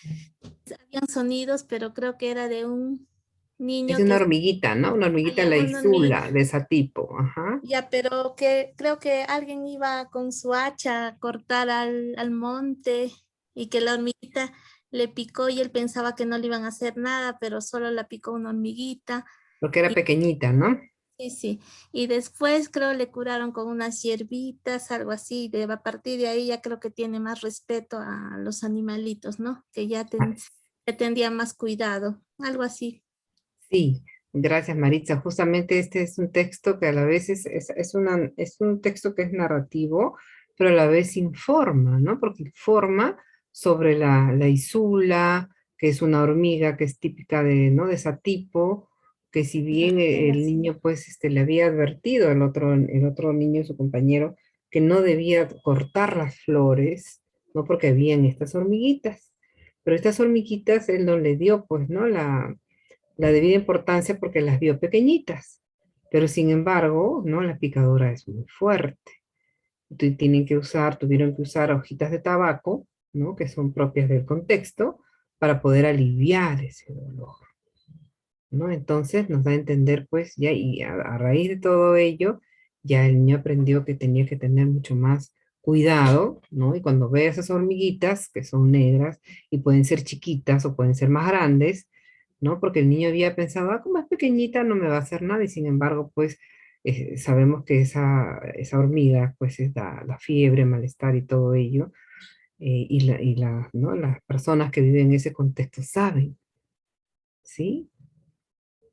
habían sonidos, pero creo que era de un niño Es una que hormiguita, ¿no? Una hormiguita una hormiga. laizula de ese tipo. Ajá. Ya, pero que creo que alguien iba con su hacha a cortar al monte y que la hormiguita le picó y él pensaba que no le iban a hacer nada, pero solo la picó una hormiguita. Porque era pequeñita, ¿no? Sí, sí. Y después creo le curaron con unas hierbitas, algo así. A partir de ahí ya creo que tiene más respeto a los animalitos, ¿no? Que ya tendría más cuidado, algo así. Sí, gracias Maritza. Justamente este es un texto que a la vez es un texto que es narrativo, pero a la vez informa, ¿no? Porque informa sobre la isula, que es una hormiga que es típica de, ¿no? De ese tipo, que si bien el niño pues le había advertido el otro niño, su compañero, que no debía cortar las flores, ¿no? Porque habían estas hormiguitas. Pero estas hormiguitas él no le dio pues, ¿no? La debida importancia porque las vio pequeñitas, pero sin embargo, ¿no? La picadura es muy fuerte. Tuvieron que usar hojitas de tabaco, ¿no? Que son propias del contexto, para poder aliviar ese dolor, ¿no? Entonces nos da a entender, pues, ya, y a raíz de todo ello, ya el niño aprendió que tenía que tener mucho más cuidado, ¿no? Y cuando ve esas hormiguitas, que son negras, y pueden ser chiquitas o pueden ser más grandes, ¿no? Porque el niño había pensado, ah, como es pequeñita, no me va a hacer nada, y sin embargo, pues, sabemos que esa hormiga, pues, da fiebre, malestar y todo ello, ¿no? Las personas que viven en ese contexto saben, ¿sí?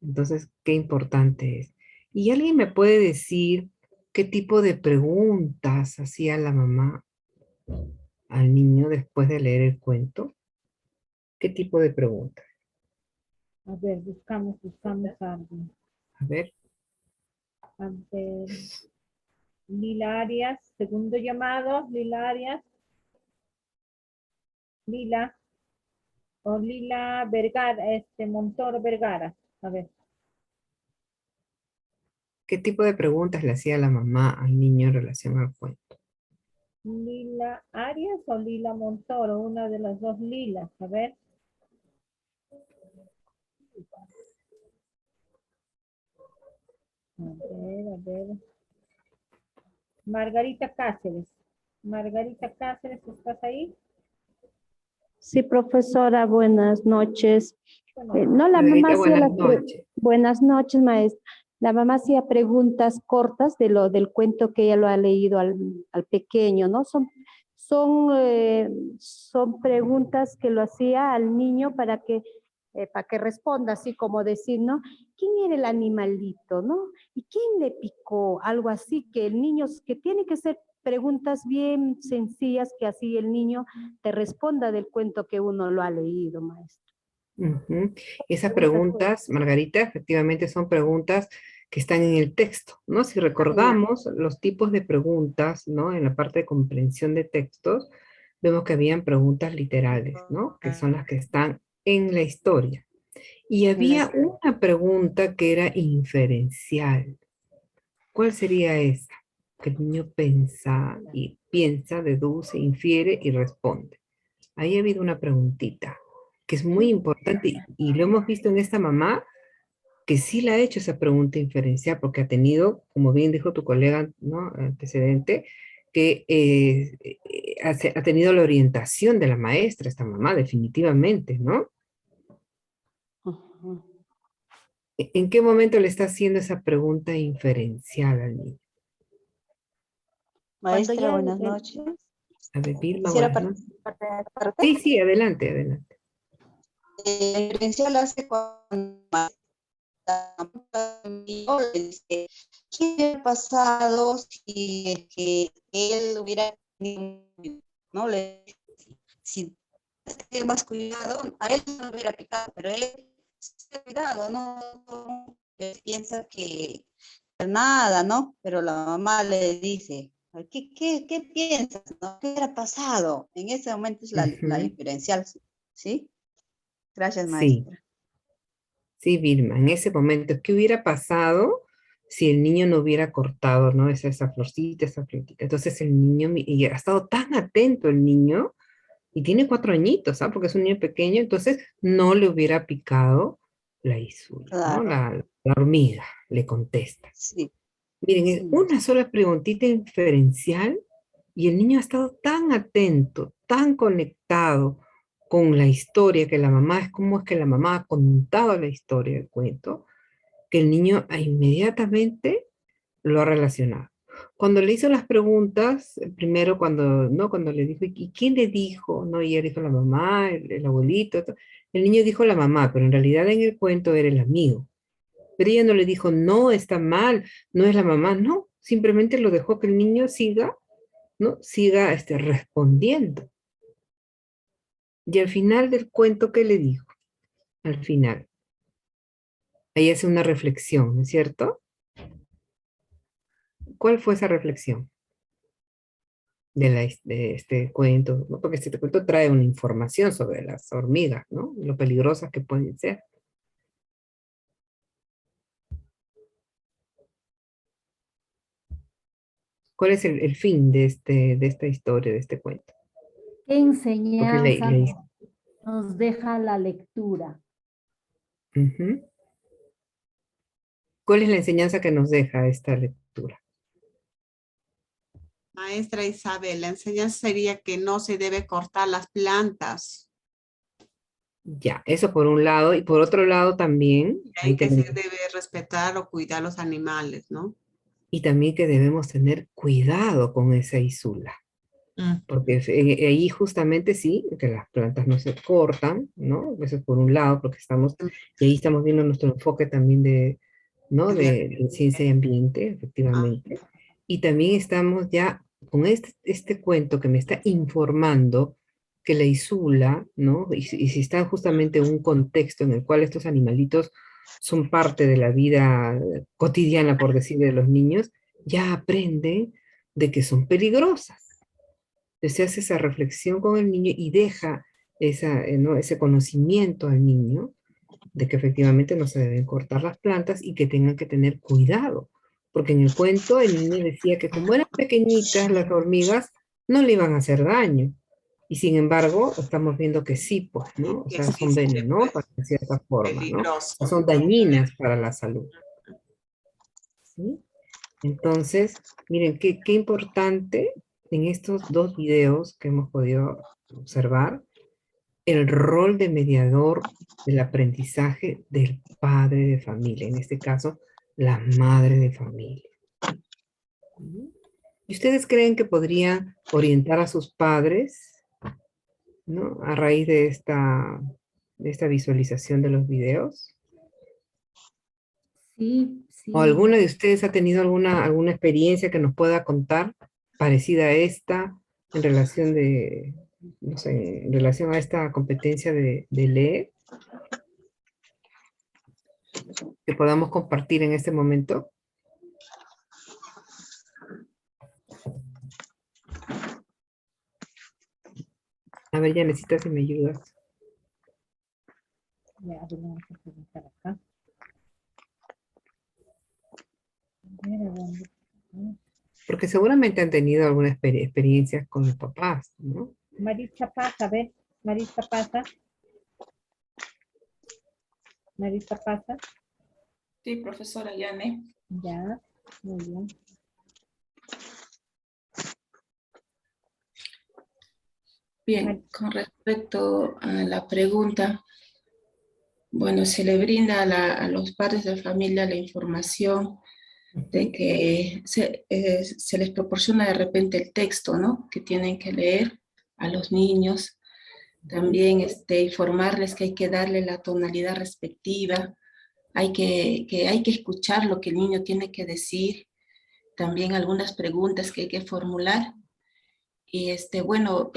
Entonces, qué importante es. ¿Y alguien me puede decir qué tipo de preguntas hacía la mamá al niño después de leer el cuento? ¿Qué tipo de preguntas? A ver, buscamos algo. A ver. A ver. Lila Arias, segundo llamado, Lila Arias. Lila. O Lila Vergara, Montoro Vergara. A ver. ¿Qué tipo de preguntas le hacía la mamá al niño en relación al cuento? Lila Arias o Lila Montoro, una de las dos Lilas. A ver. A ver. Margarita Cáceres. Margarita Cáceres, ¿estás ahí? Sí, profesora, buenas noches. No, la mamá Margarita, hacía buenas noches. buenas noches, maestra. La mamá hacía preguntas cortas del cuento que ella lo ha leído al pequeño, ¿no? Son preguntas que lo hacía al niño para que responda, así como decir, ¿no? ¿Quién era el animalito, no? ¿Y quién le picó? Algo así, que el niño, que tiene que ser preguntas bien sencillas, que así el niño te responda del cuento que uno lo ha leído, maestro. Esas preguntas, Margarita, efectivamente son preguntas que están en el texto, ¿no? Si recordamos los tipos de preguntas, ¿no? En la parte de comprensión de textos, vemos que habían preguntas literales, ¿no? Que son las que están en la historia. Y había una pregunta que era inferencial. ¿Cuál sería esa? Que el niño piensa, deduce, infiere y responde. Ahí ha habido una preguntita que es muy importante y lo hemos visto en esta mamá que sí le ha hecho esa pregunta inferencial porque ha tenido, como bien dijo tu colega, ¿no? Antecedente, que ha tenido la orientación de la maestra, esta mamá, definitivamente, ¿no? ¿En qué momento le está haciendo esa pregunta inferencial al niño? Maestra, buenas noches. A ver, Vilma, Quisiera buenas noches. participar. Sí, sí, adelante, adelante. La inferencial hace cuando le dice, ¿qué hubiera pasado si es que él hubiera tenido, no le, si tiene más cuidado, a él no le hubiera picado, pero él se ha cuidado, no piensa que nada, ¿no? Pero la mamá le dice, ¿qué piensas? ¿No? ¿Qué hubiera pasado? En ese momento es la inferencial, ¿sí? Gracias, Sí, maestra. sí, Vilma, en ese momento, ¿qué hubiera pasado si el niño no hubiera cortado, ¿no? Esa florcita, esa florcita. Entonces el niño, y ha estado tan atento el niño, y tiene 4 añitos, ¿sabes? Porque es un niño pequeño, entonces no le hubiera picado la isula, ¿no? Claro. La hormiga, le contesta. Sí. Miren, es Sí, una sola preguntita inferencial y el niño ha estado tan atento, tan conectado con la historia que la mamá, es como es que la mamá ha contado la historia del cuento, que el niño inmediatamente lo ha relacionado. Cuando le hizo las preguntas, primero cuando le dijo, ¿y quién le dijo? No, y ella dijo la mamá, el abuelito, el niño dijo la mamá, pero en realidad en el cuento era el amigo. Pero ella no le dijo, no, está mal, no es la mamá, no, simplemente lo dejó que el niño siga, ¿no? Siga respondiendo. Y al final del cuento, ¿qué le dijo? Al final. Ahí hace una reflexión, ¿no es cierto? ¿Cuál fue esa reflexión de este cuento? ¿No? Porque este cuento trae una información sobre las hormigas, ¿no? Lo peligrosas que pueden ser. ¿Cuál es el fin de esta historia, de este cuento? ¿Qué Porque enseñanza nos deja la lectura? Ujú. ¿Cuál es la enseñanza que nos deja esta lectura? Maestra Isabel, la enseñanza sería que no se debe cortar las plantas. Ya, eso por un lado, y por otro lado también, Hay que se debe respetar o cuidar los animales, ¿no? y también que debemos tener cuidado con esa isula. Porque ahí justamente sí, que las plantas no se cortan, ¿no? Eso es por un lado, porque y ahí estamos viendo nuestro enfoque también ¿no? De ciencia y ambiente, efectivamente. Y también estamos ya con este cuento que me está informando que la isula, ¿no? Y si está justamente en un contexto en el cual estos animalitos son parte de la vida cotidiana, por decir, de los niños, ya aprenden de que son peligrosas. Se hace esa reflexión con el niño y deja ¿no? ese conocimiento al niño de que efectivamente no se deben cortar las plantas y que tengan que tener cuidado. Porque en el cuento el niño decía que como eran pequeñitas las hormigas, no le iban a hacer daño. Y sin embargo, estamos viendo que sí, pues, ¿no? O sea, son venenosas de cierta forma, ¿no? O sea, son dañinas para la salud. ¿Sí? Entonces, miren, qué importante en estos 2 videos que hemos podido observar, el rol de mediador del aprendizaje del padre de familia, en este caso, la madre de familia. ¿Y ustedes creen que podrían orientar a sus padres, ¿no? A raíz de esta visualización de los videos? Sí, sí. ¿O alguna de ustedes ha tenido alguna experiencia que nos pueda contar parecida a esta en relación no sé, en relación a esta competencia de leer? que podamos compartir en este momento? A ver, ya necesitas si me ayudas. Ya, a ver, vamos a preguntar acá. A ver, ¿a dónde? Porque seguramente han tenido alguna experiencia con los papás, ¿no? Maritza pasa, a ver, Maritza pasa. Maritza pasa. Sí, profesora Yane. Ya, muy bien. Bien, con respecto a la pregunta, bueno, se le brinda a los padres de familia la información de que se les proporciona de repente el texto, ¿no? Que tienen que leer a los niños. También informarles que hay que darle la tonalidad respectiva, hay que escuchar lo que el niño tiene que decir, también algunas preguntas que hay que formular. Y bueno,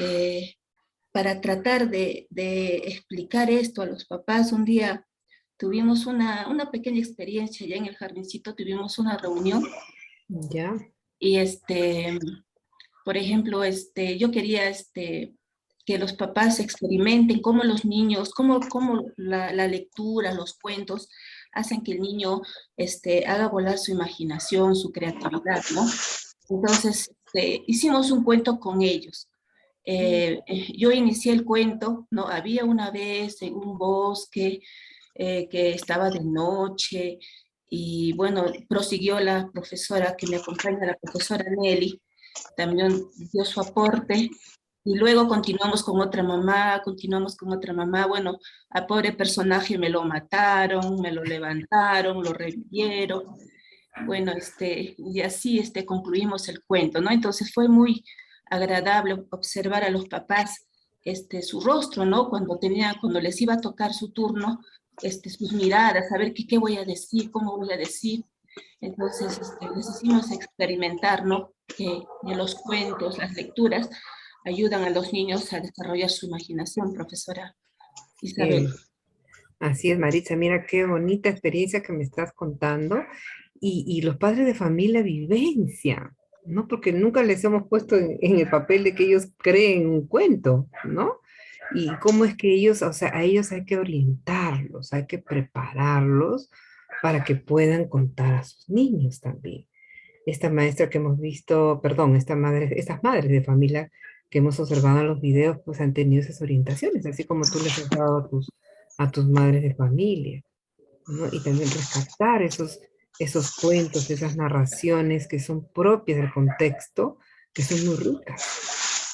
para tratar de explicar esto a los papás, un día tuvimos una pequeña experiencia ya en el jardincito, tuvimos una reunión. Ya. Y por ejemplo, yo quería que los papás experimenten cómo los niños, cómo la lectura, los cuentos, hacen que el niño haga volar su imaginación, su creatividad, ¿no? Entonces, hicimos un cuento con ellos. Yo inicié el cuento, ¿no? Había una vez en un bosque que estaba de noche, y bueno, prosiguió la profesora que me acompaña, la profesora Nelly, también dio su aporte, y luego continuamos con otra mamá, bueno, a pobre personaje me lo mataron, me lo levantaron, lo revivieron, bueno, y así concluimos el cuento, ¿no? Entonces fue muy agradable observar a los papás su rostro, ¿no? Cuando les iba a tocar su turno, sus miradas, a ver qué voy a decir, cómo voy a decir. Entonces, les hicimos experimentar, ¿no? Que los cuentos, las lecturas, ayudan a los niños a desarrollar su imaginación, profesora Isabel. Así es, Maritza, mira qué bonita experiencia que me estás contando. Y los padres de familia vivencia, ¿no? Porque nunca les hemos puesto en el papel de que ellos creen un cuento, ¿no? Y cómo es que ellos, o sea, a ellos hay que orientarlos, hay que prepararlos para que puedan contar a sus niños también. Esta maestra que hemos visto, perdón, estas madres de familia que hemos observado en los videos, pues han tenido esas orientaciones, así como tú les has dado a tus madres de familia, ¿no? Y también rescatar esos cuentos, esas narraciones que son propias del contexto, que son muy ricas,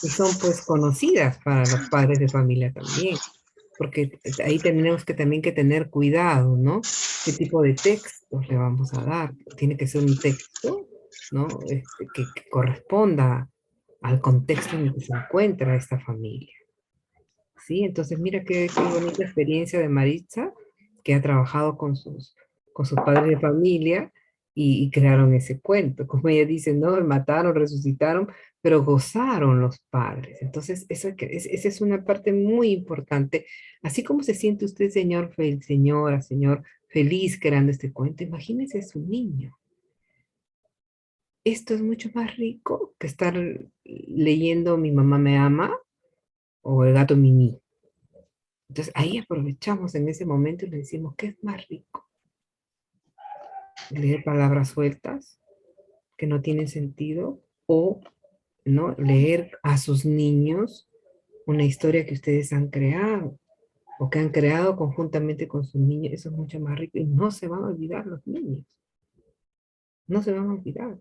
y son pues conocidas para los padres de familia también, porque ahí tenemos que también que tener cuidado, ¿no? ¿Qué tipo de textos le vamos a dar? Tiene que ser un texto, ¿no? Que corresponda al contexto en el que se encuentra esta familia. ¿Sí? Entonces mira qué bonita experiencia de Maritza, que ha trabajado con sus padres de familia y crearon ese cuento. Como ella dice, no, me mataron, resucitaron, pero gozaron los padres. Entonces, esa es una parte muy importante. Así como se siente usted, señor, señora, señor, feliz creando este cuento, imagínese a su niño. Esto es mucho más rico que estar leyendo Mi mamá me ama o El gato Mimi. Entonces ahí aprovechamos en ese momento y le decimos, ¿qué es más rico? Leer palabras sueltas que no tienen sentido, o ¿no? Leer a sus niños una historia que ustedes han creado o que han creado conjuntamente con sus niños. Eso es mucho más rico y no se van a olvidar los niños. No se van a olvidar.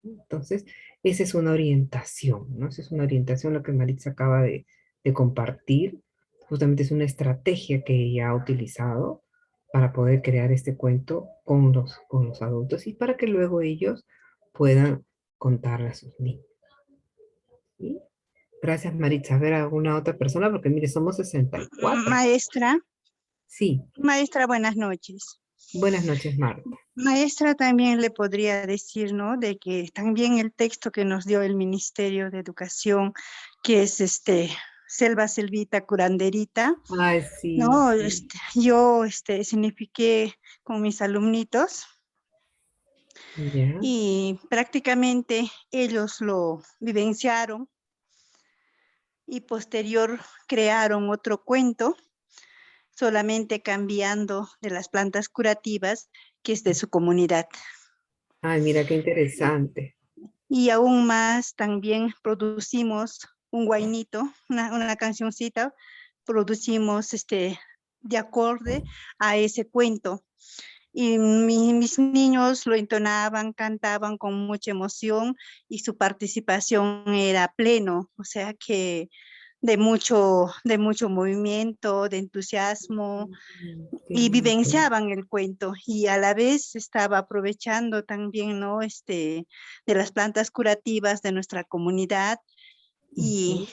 Entonces, esa es una orientación, ¿no? Esa es una orientación lo que Maritza acaba de compartir. Justamente es una estrategia que ella ha utilizado para poder crear este cuento con los adultos y para que luego ellos puedan contarle a sus niños. ¿Sí? Gracias, Maritza. A ver, ¿alguna otra persona? Porque mire, somos 64. Maestra. Sí. Maestra, buenas noches. Buenas noches, Marta. Maestra, también le podría decir, ¿no? De que también el texto que nos dio el Ministerio de Educación, que es Selva, Selvita, Curanderita. Ay, sí. No, Sí. yo signifiqué con mis alumnitos Ya. y prácticamente ellos lo vivenciaron y posterior crearon otro cuento, solamente cambiando de las plantas curativas que es de su comunidad. Ay, mira qué interesante. Y aún más también producimos un guainito, una cancioncita, producimos de acorde a ese cuento. Y mis niños lo entonaban, cantaban con mucha emoción y su participación era pleno, o sea que de mucho movimiento, de entusiasmo, Qué y lindo. vivenciaban el cuento y a la vez estaba aprovechando también, ¿no? De las plantas curativas de nuestra comunidad y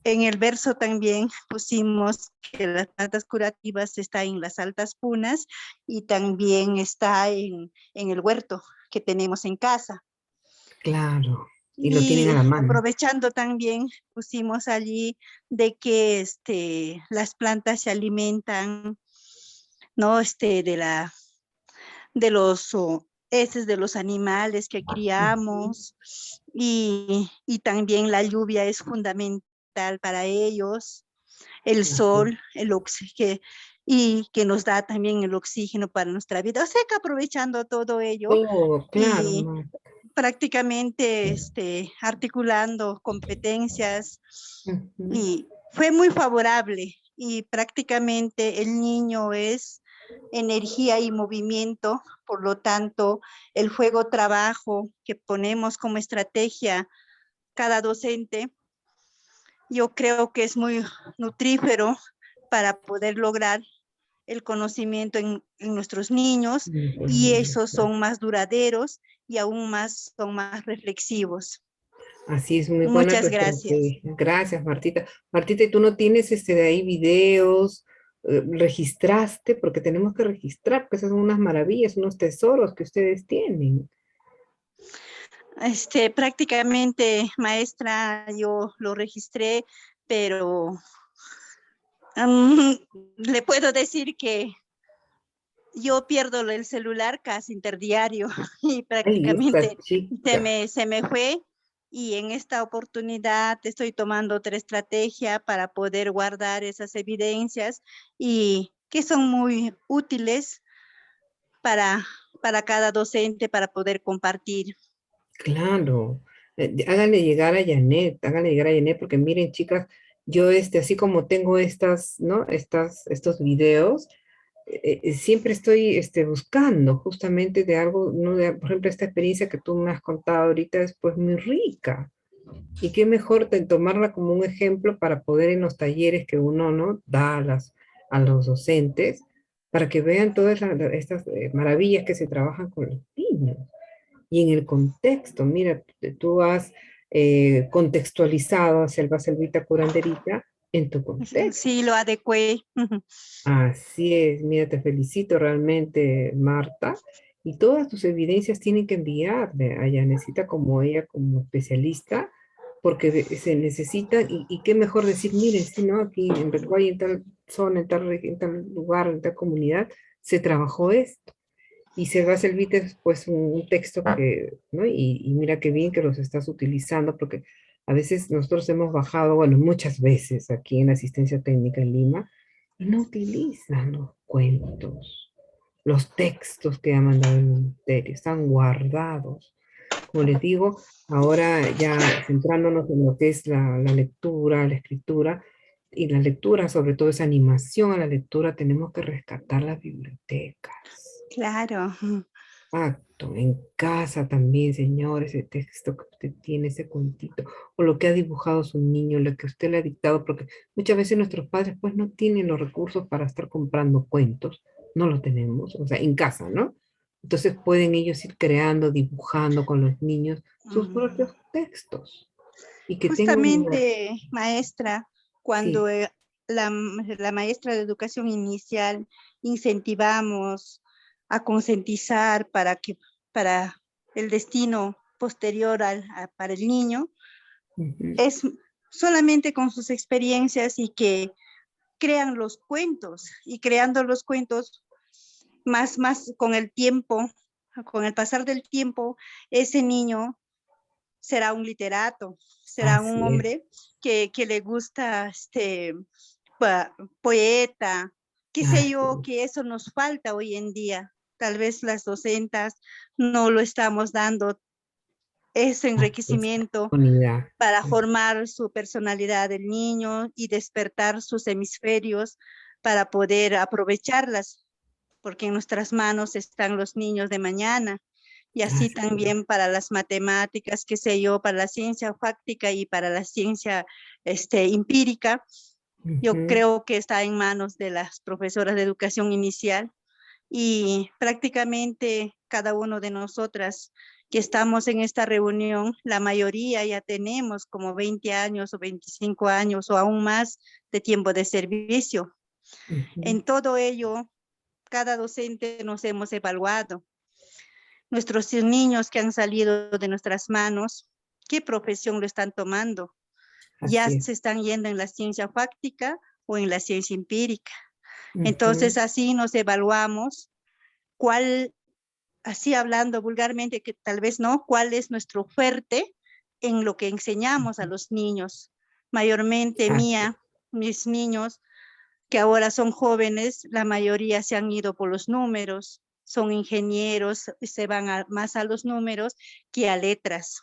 en el verso también pusimos que las plantas curativas están en las altas punas y también está en el huerto que tenemos en casa. Claro, y lo tienen Y a la mano. aprovechando también pusimos allí de que las plantas se alimentan, ¿no? De los heces de los animales que criamos y también la lluvia es fundamental para ellos, el sol, el oxígeno y que nos da también el oxígeno para nuestra vida. O sea que aprovechando todo ello Oh, claro, y Marta. prácticamente articulando competencias y fue muy favorable y prácticamente el niño es energía y movimiento, por lo tanto el juego trabajo que ponemos como estrategia cada docente, yo creo que es muy nutrífero para poder lograr el conocimiento en nuestros niños y esos son más duraderos y aún más son más reflexivos. Así es, muy buena tu Muchas gracias. estrategia. Gracias, Martita. Martita, ¿y tú no tienes de ahí videos? ¿Registraste? Porque tenemos que registrar, porque esas son unas maravillas, unos tesoros que ustedes tienen. Prácticamente, maestra, yo lo registré, pero le puedo decir que yo pierdo el celular casi interdiario y Ay, esta prácticamente chica. se me fue y en esta oportunidad estoy tomando otra estrategia para poder guardar esas evidencias y que son muy útiles para cada docente para poder compartir. Claro, háganle llegar a Janet, porque miren, chicas, yo así como tengo ¿no? Estos videos, siempre estoy buscando justamente de algo, ¿no? Por ejemplo, esta experiencia que tú me has contado ahorita es pues muy rica. Y qué mejor tomarla como un ejemplo para poder en los talleres que uno, ¿no? da a los docentes, para que vean todas estas maravillas que se trabajan con los niños. Y en el contexto, mira, tú has contextualizado a Selva, Selvita, Curanderita en tu contexto. Sí, lo adecué. Así es, mira, te felicito realmente, Marta. Y todas tus evidencias tienen que enviarle a Yanecita como ella, como especialista, porque se necesita, y qué mejor decir, miren, si no, aquí en Recuay, en tal zona, en tal lugar, en tal comunidad, se trabajó esto. Y Selva Selvita es pues un texto que, ¿no? Y mira qué bien que los estás utilizando, porque a veces nosotros hemos bajado, bueno, muchas veces aquí en asistencia técnica en Lima, y no utilizan los cuentos, los textos que ha mandado el ministerio, están guardados. Como les digo, ahora ya centrándonos en lo que es la lectura, la escritura, y la lectura, sobre todo esa animación a la lectura, tenemos que rescatar las bibliotecas. Claro. Exacto, en casa también, señor, ese texto que usted tiene, ese cuentito, o lo que ha dibujado su niño, lo que usted le ha dictado, porque muchas veces nuestros padres pues no tienen los recursos para estar comprando cuentos, no lo tenemos, o sea, en casa, ¿no? Entonces pueden ellos ir creando, dibujando con los niños sus propios textos. Y que tengan Justamente, maestra, cuando sí. la maestra de educación inicial incentivamos a concientizar para el destino posterior para el niño, es solamente con sus experiencias y que crean los cuentos y creando los cuentos más con el tiempo, con el pasar del tiempo, ese niño será un literato, será un Así es. hombre que le gusta poeta, qué sé yo, que eso nos falta hoy en día. Tal vez las docentas no lo estamos dando ese enriquecimiento Unidad. para formar su personalidad del niño y despertar sus hemisferios para poder aprovecharlas, porque en nuestras manos están los niños de mañana. Y así también para las matemáticas, qué sé yo, para la ciencia fáctica y para la ciencia empírica. Yo creo que está en manos de las profesoras de educación inicial y prácticamente cada uno de nosotras que estamos en esta reunión, la mayoría ya tenemos como 20 años o 25 años o aún más de tiempo de servicio. En todo ello, cada docente nos hemos evaluado. Nuestros niños que han salido de nuestras manos, ¿qué profesión lo están tomando? Ya se están yendo en la ciencia fáctica o en la ciencia empírica. Entonces así nos evaluamos cuál, así hablando vulgarmente, que tal vez no, cuál es nuestro fuerte en lo que enseñamos a los niños. Mayormente mis niños que ahora son jóvenes, la mayoría se han ido por los números, son ingenieros, se van más a los números que a letras.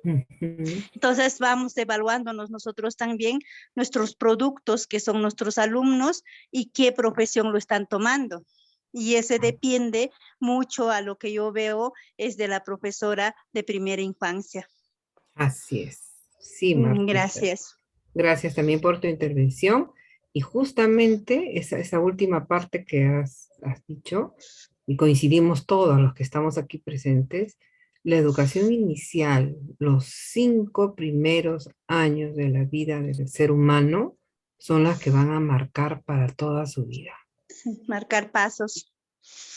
Entonces vamos evaluándonos nosotros también nuestros productos que son nuestros alumnos y qué profesión lo están tomando. Y ese depende mucho a lo que yo veo es de la profesora de primera infancia. Así es. Sí, Martita. Gracias. Gracias también por tu intervención. Y justamente esa última parte que has dicho, y coincidimos todos los que estamos aquí presentes, la educación inicial, los 5 primeros años de la vida del ser humano, son las que van a marcar para toda su vida. Marcar pasos.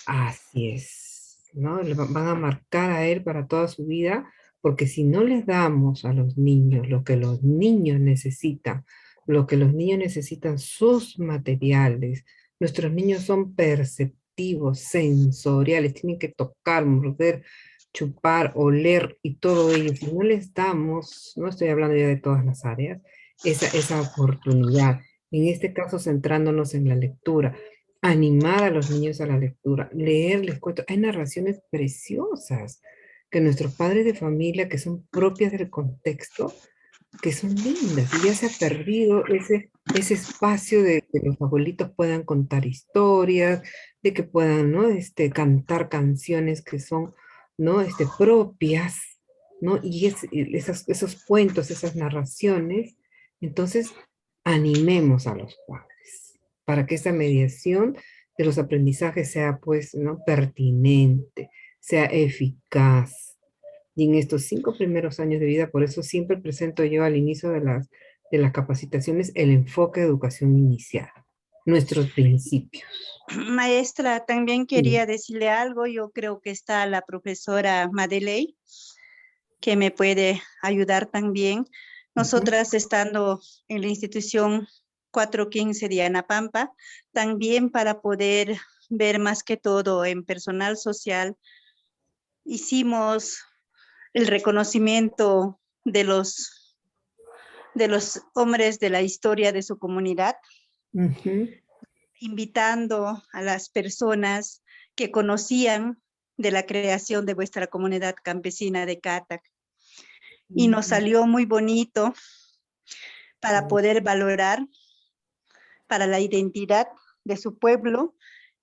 Así es, ¿no? Van a marcar a él para toda su vida, porque si no les damos a los niños lo que los niños necesitan, lo que los niños necesitan, sus materiales, nuestros niños son perceptivos, sensoriales, tienen que tocar, morder, chupar, oler y todo ello. Si no les damos, no estoy hablando ya de todas las áreas, esa oportunidad, en este caso centrándonos en la lectura, animar a los niños a la lectura, leerles cuentos. Hay narraciones preciosas que nuestros padres de familia, que son propias del contexto, que son lindas, y ya se ha perdido ese espacio de que los abuelitos puedan contar historias, de que puedan, ¿no? Cantar canciones que son, ¿no? Propias, ¿no? Y esos cuentos, esas narraciones, entonces animemos a los padres para que esa mediación de los aprendizajes sea, pues, ¿no? Pertinente, sea eficaz. Y en estos 5 primeros años de vida, por eso siempre presento yo al inicio de las capacitaciones el enfoque de educación inicial, nuestros principios. Maestra, también quería decirle algo. Yo creo que está la profesora Madeley, que me puede ayudar también. Nosotras estando en la institución 415 de Anapampa, también para poder ver más que todo en personal social, hicimos el reconocimiento de los hombres de la historia de su comunidad, invitando a las personas que conocían de la creación de vuestra comunidad campesina de Catac. Y nos salió muy bonito para poder valorar para la identidad de su pueblo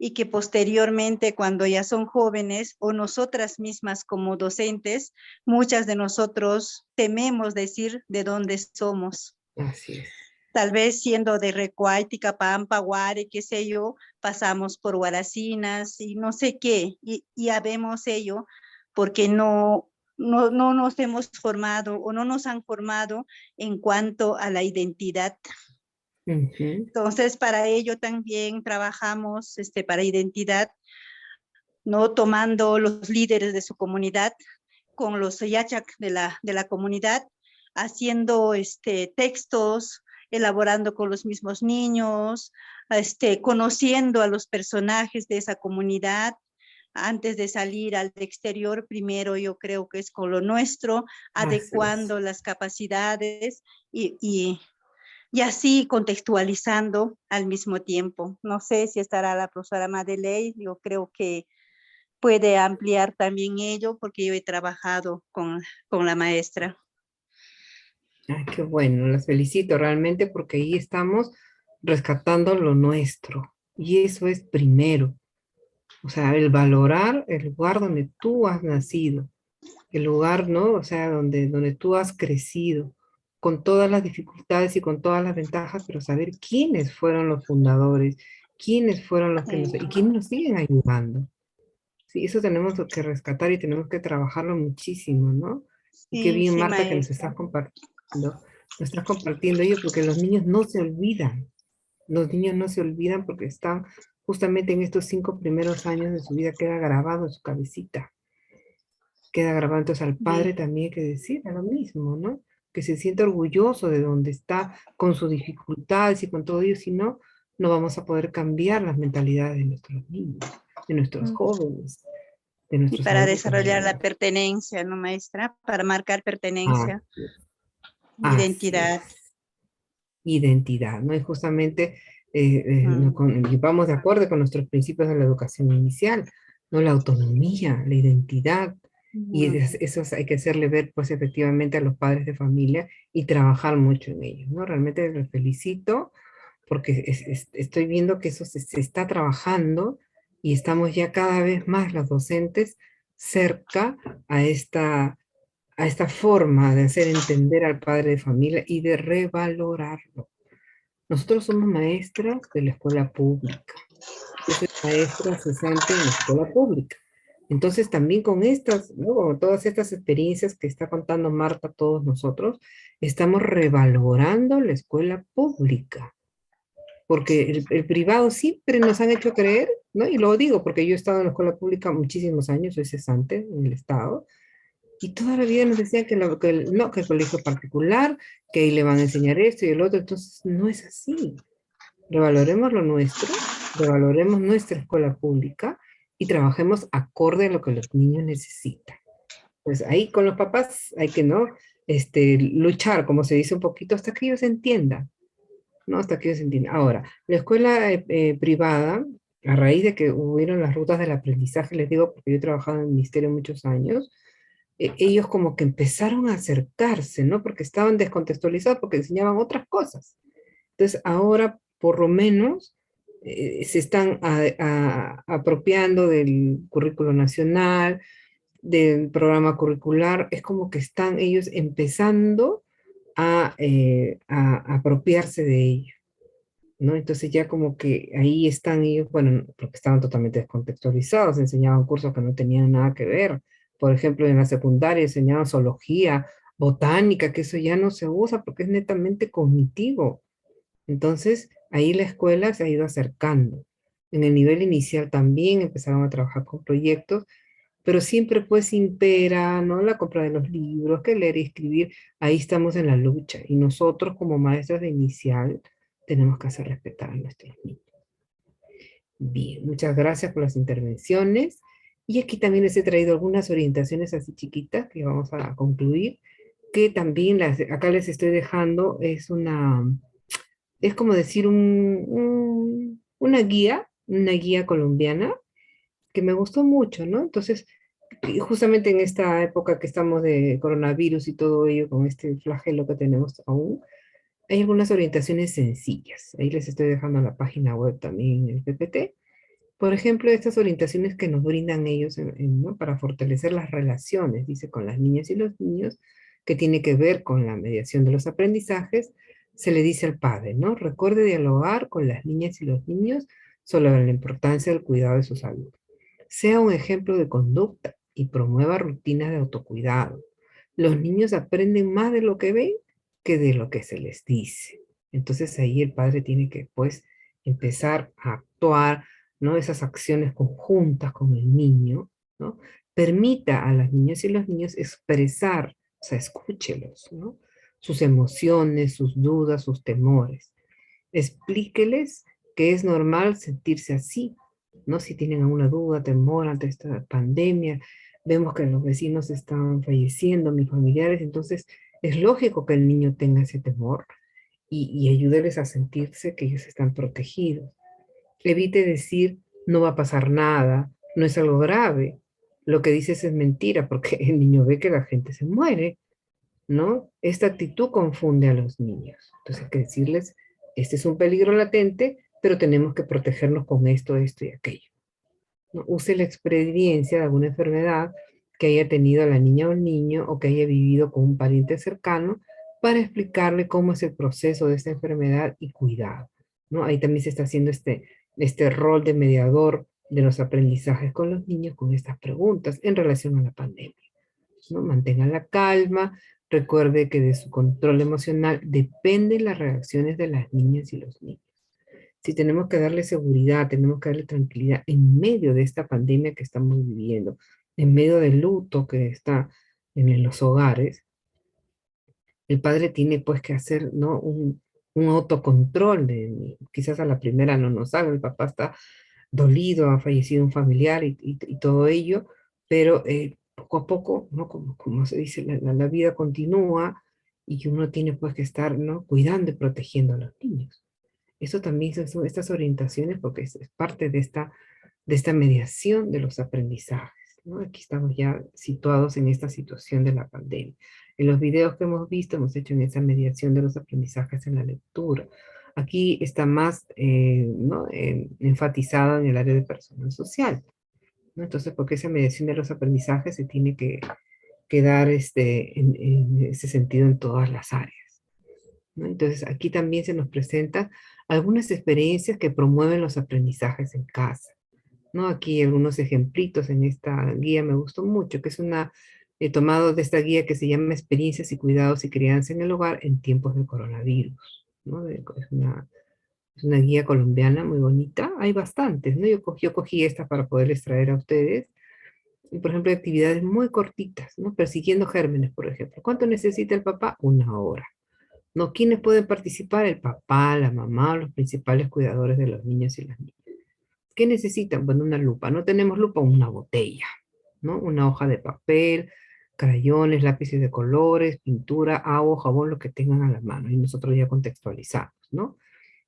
y que posteriormente cuando ya son jóvenes o nosotras mismas como docentes, muchas de nosotros tememos decir de dónde somos. Así es. Tal vez siendo de Recuay, Ticapampa, Guare, qué sé yo, pasamos por Huaracinas y no sé qué, y habemos ello porque no nos hemos formado o no nos han formado en cuanto a la identidad. Entonces, para ello también trabajamos para identidad, ¿no? Tomando los líderes de su comunidad, con los yachac de la comunidad, haciendo textos, elaborando con los mismos niños, conociendo a los personajes de esa comunidad. Antes de salir al exterior, primero yo creo que es con lo nuestro, adecuando las capacidades y así contextualizando al mismo tiempo. No sé si estará la profesora Madeley, yo creo que puede ampliar también ello porque yo he trabajado con la maestra. Ay, qué bueno, las felicito realmente porque ahí estamos rescatando lo nuestro. Y eso es primero. O sea, el valorar el lugar donde tú has nacido, el lugar, ¿no? O sea, donde tú has crecido, con todas las dificultades y con todas las ventajas, pero saber quiénes fueron los fundadores, quiénes fueron los que nos, y quiénes nos siguen ayudando. Sí, eso tenemos que rescatar y tenemos que trabajarlo muchísimo, ¿no? Y qué Sí, bien, sí, Marta, que nos estás compartiendo ello, porque los niños no se olvidan. Los niños no se olvidan porque están justamente en estos 5 primeros años de su vida, queda grabado en su cabecita. Queda grabado, entonces al padre también hay que decirle lo mismo, ¿no? Que se sienta orgulloso de donde está, con sus dificultades y con todo ello, si no, no vamos a poder cambiar las mentalidades de nuestros niños, de nuestros jóvenes, de Y nuestros para adultos desarrollar la mayores. pertenencia, ¿no, maestra? Para marcar pertenencia, Así identidad. es. Identidad, ¿no? Y justamente vamos de acuerdo con nuestros principios de la educación inicial, ¿no? La autonomía, la identidad, y eso hay que hacerle ver, pues, efectivamente a los padres de familia y trabajar mucho en ello, ¿no? Realmente les felicito porque estoy viendo que eso se está trabajando y estamos ya cada vez más los docentes cerca a esta forma de hacer entender al padre de familia y de revalorarlo. Nosotros somos maestras de la escuela pública. Yo soy maestra cesante en la escuela pública. Entonces también con estas, ¿no? Con todas estas experiencias que está contando Marta a todos nosotros, estamos revalorando la escuela pública. Porque el privado siempre nos han hecho creer, ¿no? Y lo digo porque yo he estado en la escuela pública muchísimos años, soy cesante en el Estado, y toda la vida nos decían no, que el colegio particular, que ahí le van a enseñar esto y el otro, entonces no es así. Revaloremos lo nuestro, revaloremos nuestra escuela pública y trabajemos acorde a lo que los niños necesitan. Pues ahí con los papás hay que, ¿no? Luchar, como se dice un poquito, hasta que ellos entiendan, ¿no? Hasta que ellos entiendan. Ahora, la escuela privada, a raíz de que hubieron las rutas del aprendizaje, les digo, porque yo he trabajado en el ministerio muchos años, ellos como que empezaron a acercarse, ¿no? Porque estaban descontextualizados, porque enseñaban otras cosas. Entonces ahora, por lo menos, se están apropiando del currículo nacional, del programa curricular, es como que están ellos empezando a apropiarse de ello, ¿no? Entonces ya como que ahí están ellos, bueno, porque estaban totalmente descontextualizados, enseñaban cursos que no tenían nada que ver. Por ejemplo, en la secundaria enseñaban zoología, botánica, que eso ya no se usa porque es netamente cognitivo. Entonces, ahí la escuela se ha ido acercando. En el nivel inicial también empezaron a trabajar con proyectos, pero siempre pues impera, ¿no? La compra de los libros, que leer y escribir, ahí estamos en la lucha. Y nosotros como maestros de inicial tenemos que hacer respetar a nuestros niños. Bien, muchas gracias por las intervenciones. Y aquí también les he traído algunas orientaciones así chiquitas que vamos a concluir, que también acá les estoy dejando, es como decir una guía colombiana que me gustó mucho, ¿no? Entonces, y justamente en esta época que estamos de coronavirus y todo ello, con este flagelo que tenemos aún, hay algunas orientaciones sencillas. Ahí les estoy dejando la página web también en el PPT. Por ejemplo, estas orientaciones que nos brindan ellos ¿no? Para fortalecer las relaciones, dice, con las niñas y los niños, que tiene que ver con la mediación de los aprendizajes, se le dice al padre, ¿no? Recuerde dialogar con las niñas y los niños sobre la importancia del cuidado de su salud. Sea un ejemplo de conducta y promueva rutinas de autocuidado. Los niños aprenden más de lo que ven que de lo que se les dice. Entonces ahí el padre tiene que, pues, empezar a actuar, ¿no? Esas acciones conjuntas con el niño, ¿no? Permita a las niñas y los niños expresar, o sea, escúchelos, ¿no? sus emociones, sus dudas, sus temores. Explíqueles que es normal sentirse así, ¿no? Si tienen alguna duda, temor ante esta pandemia, vemos que los vecinos están falleciendo, mis familiares, entonces es lógico que el niño tenga ese temor y ayúdeles a sentirse que ellos están protegidos. Evite decir, no va a pasar nada, no es algo grave. Lo que dices es mentira porque el niño ve que la gente se muere, ¿no? Esta actitud confunde a los niños. Entonces hay que decirles, este es un peligro latente, pero tenemos que protegernos con esto, esto y aquello, ¿no? Use la experiencia de alguna enfermedad que haya tenido la niña o el niño o que haya vivido con un pariente cercano para explicarle cómo es el proceso de esta enfermedad y cuidado, ¿no? Ahí también se está haciendo este rol de mediador de los aprendizajes con los niños con estas preguntas en relación a la pandemia, ¿no? Mantenga la calma, recuerde que de su control emocional dependen las reacciones de las niñas y los niños. Si tenemos que darle seguridad, tenemos que darle tranquilidad en medio de esta pandemia que estamos viviendo, en medio del luto que está en los hogares, el padre tiene pues que hacer, ¿no? un autocontrol. Quizás a la primera no nos haga, el papá está dolido, ha fallecido un familiar y todo ello, pero poco a poco, ¿no? Como se dice, la vida continúa y uno tiene pues que estar, ¿no? Cuidando y protegiendo a los niños. Eso también son estas orientaciones porque es parte de esta mediación de los aprendizajes, ¿no? Aquí estamos ya situados en esta situación de la pandemia. En los videos que hemos visto, hemos hecho en esa mediación de los aprendizajes en la lectura. Aquí está más ¿no? Enfatizado en el área de personal social, ¿no? Entonces, porque esa mediación de los aprendizajes se tiene que dar en ese sentido en todas las áreas, ¿no? Entonces, aquí también se nos presentan algunas experiencias que promueven los aprendizajes en casa, ¿no? Aquí algunos ejemplitos en esta guía me gustó mucho, que es he tomado de esta guía que se llama Experiencias y Cuidados y Crianza en el Hogar en tiempos del coronavirus, ¿no? Es una guía colombiana muy bonita, hay bastantes, ¿no? Yo cogí esta para poderles traer a ustedes, y por ejemplo, actividades muy cortitas, ¿no? Persiguiendo gérmenes, por ejemplo. ¿Cuánto necesita el papá? 1 hora. ¿No? ¿Quiénes pueden participar? El papá, la mamá, los principales cuidadores de los niños y las niñas. ¿Qué necesitan? Bueno, una lupa. No tenemos lupa, una botella, ¿no? Una hoja de papel, crayones, lápices de colores, pintura, agua, jabón, lo que tengan a la mano. Y nosotros ya contextualizamos, ¿no?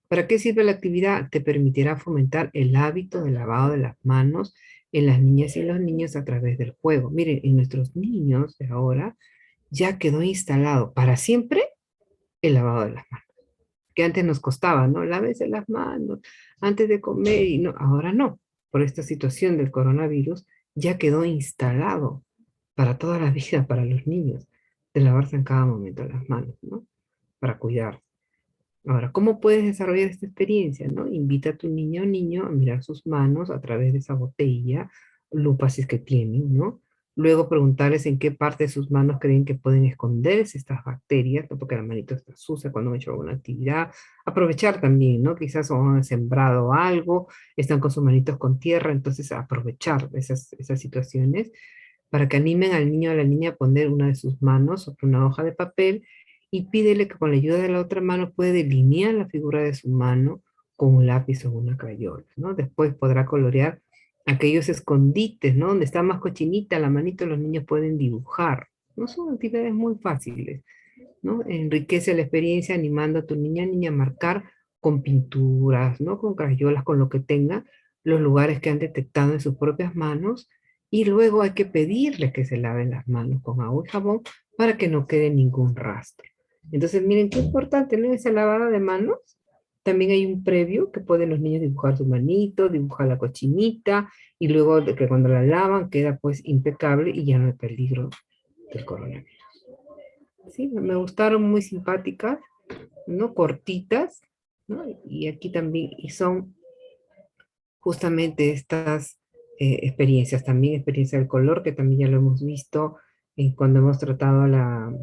¿Para qué sirve la actividad? Te permitirá fomentar el hábito del lavado de las manos en las niñas y los niños a través del juego. Miren, en nuestros niños de ahora ya quedó instalado para siempre el lavado de las manos, que antes nos costaba, ¿no? Lávese las manos antes de comer y no, ahora no. Por esta situación del coronavirus ya quedó instalado para toda la vida, para los niños, de lavarse en cada momento las manos, ¿no? Para cuidar. Ahora, ¿cómo puedes desarrollar esta experiencia, no? Invita a tu niño o niño a mirar sus manos a través de esa botella, lupa si es que tienen, ¿no? Luego preguntarles en qué parte de sus manos creen que pueden esconderse estas bacterias, ¿no? Porque la manito está sucia cuando han hecho alguna actividad. Aprovechar también, ¿no? Quizás han sembrado algo, están con sus manitos con tierra, entonces aprovechar esas situaciones para que animen al niño o a la niña a poner una de sus manos sobre una hoja de papel y pídele que con la ayuda de la otra mano puede delinear la figura de su mano con un lápiz o una crayola, ¿no? Después podrá colorear aquellos escondites, ¿no? Donde está más cochinita la manito, los niños pueden dibujar, ¿no? Son actividades muy fáciles, ¿no? Enriquece la experiencia animando a tu niña a marcar con pinturas, ¿no? Con crayolas, con lo que tenga, los lugares que han detectado en sus propias manos, y luego hay que pedirles que se laven las manos con agua y jabón para que no quede ningún rastro. Entonces, miren qué importante, ¿no? Esa lavada de manos. También hay un previo que pueden los niños dibujar su manito, dibujar la cochinita, y luego de que cuando la lavan queda pues impecable y ya no hay peligro del coronavirus. Sí, me gustaron, muy simpáticas, ¿no? Cortitas, ¿no? Y aquí también, y son justamente estas experiencias, también experiencia del color, que también ya lo hemos visto cuando hemos tratado la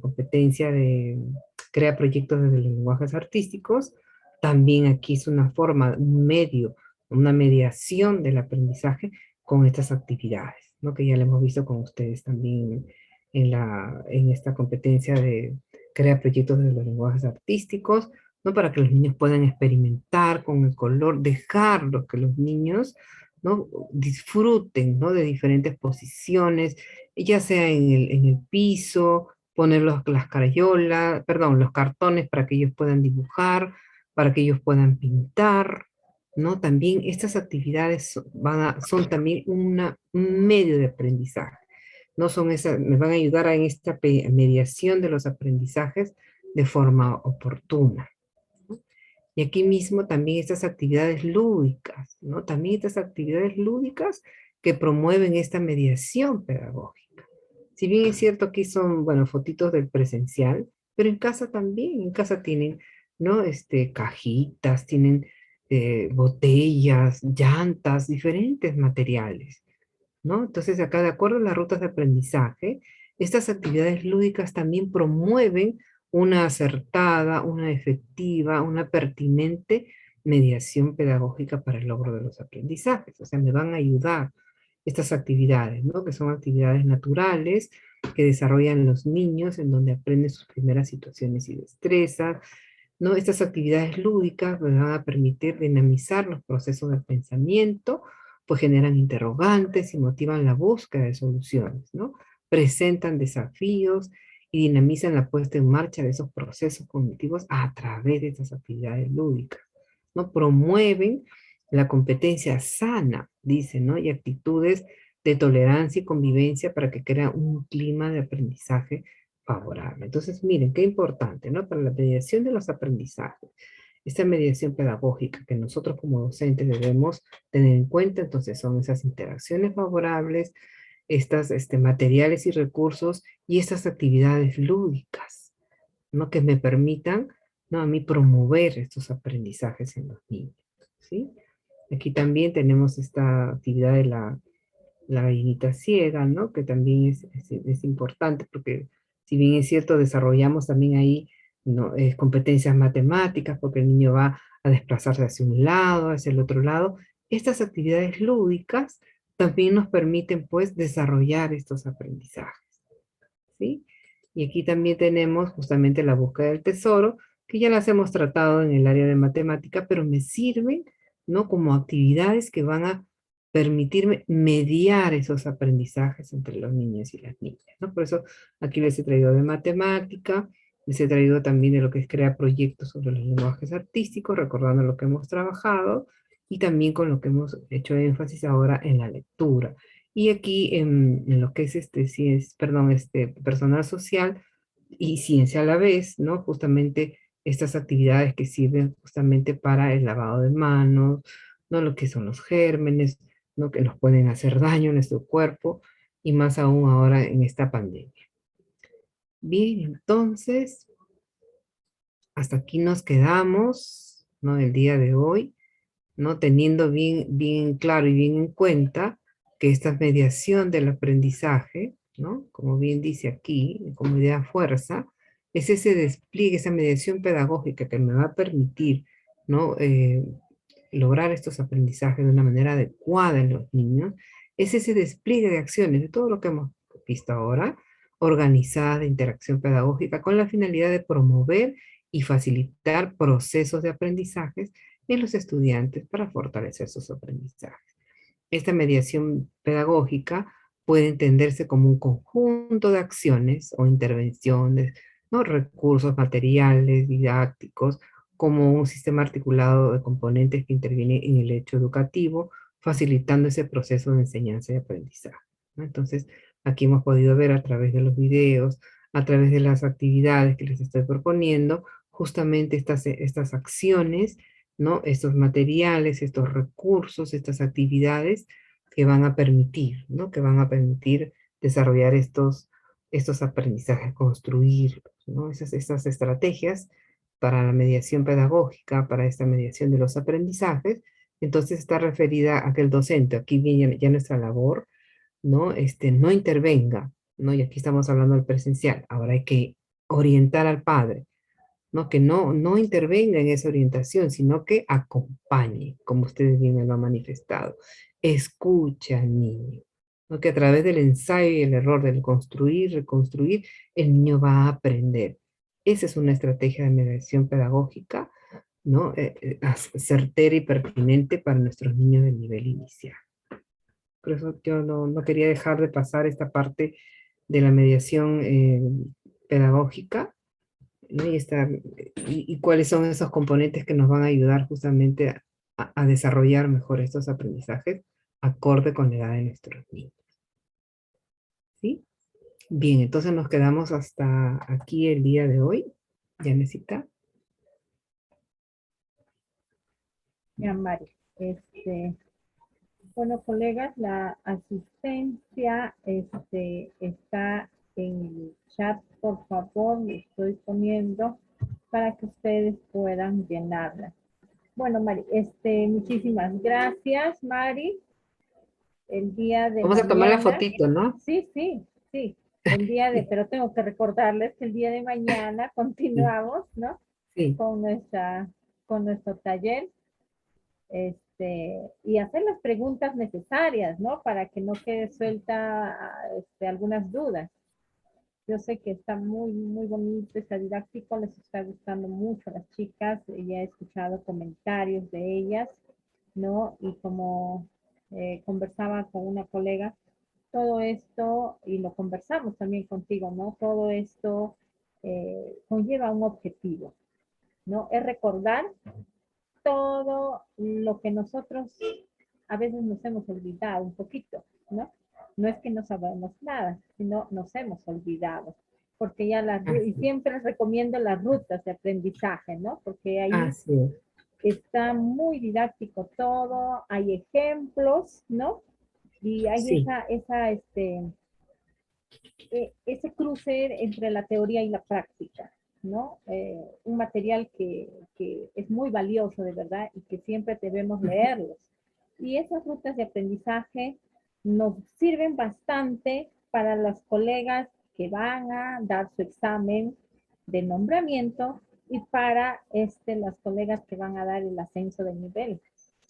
competencia de crear proyectos desde los lenguajes artísticos. También aquí es una forma, un medio, una mediación del aprendizaje con estas actividades, ¿no? Que ya lo hemos visto con ustedes también en esta competencia de crea proyectos de los lenguajes artísticos, ¿no? Para que los niños puedan experimentar con el color, dejarlos que los niños, ¿no? Disfruten, ¿no? De diferentes posiciones, ya sea en el piso, poner las crayolas, perdón, los cartones para que ellos puedan dibujar, para que ellos puedan pintar, ¿no? También estas actividades son también un medio de aprendizaje. No son esas, me van a ayudar en esta mediación de los aprendizajes de forma oportuna. Y aquí mismo también estas actividades lúdicas, ¿no? También estas actividades lúdicas que promueven esta mediación pedagógica. Si bien es cierto, aquí son, bueno, fotitos del presencial, pero en casa también, en casa tienen, ¿no? Cajitas, tienen botellas, llantas, diferentes materiales, ¿no? Entonces acá, de acuerdo a las rutas de aprendizaje, estas actividades lúdicas también promueven una acertada, una efectiva, una pertinente mediación pedagógica para el logro de los aprendizajes. O sea, me van a ayudar estas actividades, ¿no? Que son actividades naturales que desarrollan los niños en donde aprenden sus primeras situaciones y destrezas, ¿no? Estas actividades lúdicas me van a permitir dinamizar los procesos de pensamiento, pues generan interrogantes y motivan la búsqueda de soluciones, ¿no? Presentan desafíos y dinamizan la puesta en marcha de esos procesos cognitivos a través de estas actividades lúdicas, ¿no? Promueven la competencia sana, dice, ¿no? Y actitudes de tolerancia y convivencia para que crea un clima de aprendizaje favorable. Entonces, miren, qué importante, ¿no? Para la mediación de los aprendizajes, esta mediación pedagógica que nosotros como docentes debemos tener en cuenta, entonces son esas interacciones favorables, estas materiales y recursos y estas actividades lúdicas, ¿no? Que me permitan, ¿no? A mí promover estos aprendizajes en los niños, ¿sí? Aquí también tenemos esta actividad de la gallinita ciega, ¿no? Que también es importante porque si bien es cierto, desarrollamos también ahí, ¿no? Competencias matemáticas porque el niño va a desplazarse hacia un lado, hacia el otro lado. Estas actividades lúdicas también nos permiten pues desarrollar estos aprendizajes, ¿sí? Y aquí también tenemos justamente la búsqueda del tesoro, que ya las hemos tratado en el área de matemática, pero me sirven, ¿no? Como actividades que van a permitirme mediar esos aprendizajes entre los niños y las niñas, ¿no? Por eso aquí les he traído de matemática, les he traído también de lo que es crear proyectos sobre los lenguajes artísticos, recordando lo que hemos trabajado, y también con lo que hemos hecho énfasis ahora en la lectura. Y aquí en lo que es personal social y ciencia a la vez, ¿no? Justamente estas actividades que sirven justamente para el lavado de manos, ¿no? Lo que son los gérmenes, ¿no? Que nos pueden hacer daño en nuestro cuerpo y más aún ahora en esta pandemia. Bien, entonces, hasta aquí nos quedamos, ¿no? El día de hoy, ¿no? Teniendo bien claro y bien en cuenta que esta mediación del aprendizaje, ¿no? Como bien dice aquí, como idea fuerza, es ese despliegue, esa mediación pedagógica que me va a permitir, ¿no? Lograr estos aprendizajes de una manera adecuada en los niños, es ese despliegue de acciones, de todo lo que hemos visto ahora, organizada de interacción pedagógica con la finalidad de promover y facilitar procesos de aprendizajes en los estudiantes para fortalecer sus aprendizajes. Esta mediación pedagógica puede entenderse como un conjunto de acciones o intervenciones, ¿no? Recursos materiales, didácticos, como un sistema articulado de componentes que intervienen en el hecho educativo, facilitando ese proceso de enseñanza y aprendizaje, ¿no? Entonces, aquí hemos podido ver a través de los videos, a través de las actividades que les estoy proponiendo, justamente estas acciones, ¿no? Estos materiales, estos recursos, estas actividades que van a permitir, ¿no? Que van a permitir desarrollar estos aprendizajes, construirlos, ¿no? Esas estrategias para la mediación pedagógica, para esta mediación de los aprendizajes, entonces está referida a que el docente, aquí viene ya nuestra labor, ¿no? No intervenga, ¿no? Y aquí estamos hablando del presencial, ahora hay que orientar al padre, ¿no? Que no intervenga en esa orientación, sino que acompañe, como ustedes bien me lo han manifestado. Escucha al niño, ¿no? Que a través del ensayo y el error, del construir, reconstruir, el niño va a aprender. Esa es una estrategia de mediación pedagógica, ¿no? Certera y pertinente para nuestros niños del nivel inicial. Por eso yo no quería dejar de pasar esta parte de la mediación pedagógica, ¿no? Y cuáles son esos componentes que nos van a ayudar justamente a desarrollar mejor estos aprendizajes acorde con la edad de nuestros niños. ¿Sí? Bien, entonces nos quedamos hasta aquí el día de hoy. Yanesita. Ya, Mari. Bueno, colegas, la asistencia está en el chat, por favor, lo estoy poniendo para que ustedes puedan llenarla. Bueno, Mari, muchísimas gracias, Mari. El día de Vamos a tomar la mañana. fotito, ¿no? Sí. Pero tengo que recordarles que el día de mañana continuamos, ¿no? Sí. Con nuestro taller. Y hacer las preguntas necesarias, ¿no? Para que no quede suelta algunas dudas. Yo sé que está muy, muy bonito, está didáctico, les está gustando mucho a las chicas, ya he escuchado comentarios de ellas, ¿no? Y como conversaba con una colega, todo esto, y lo conversamos también contigo, ¿no? Todo esto conlleva un objetivo, ¿no? Es recordar todo lo que nosotros a veces nos hemos olvidado un poquito, ¿no? No es que no sabemos nada, sino nos hemos olvidado. Porque ya y siempre recomiendo las rutas de aprendizaje, ¿no? Porque ahí está muy didáctico todo, hay ejemplos, ¿no? Y hay ese cruce entre la teoría y la práctica, ¿no? Un material que es muy valioso, de verdad, y que siempre debemos leerlos. Y esas rutas de aprendizaje nos sirven bastante para las colegas que van a dar su examen de nombramiento y para las colegas que van a dar el ascenso de nivel.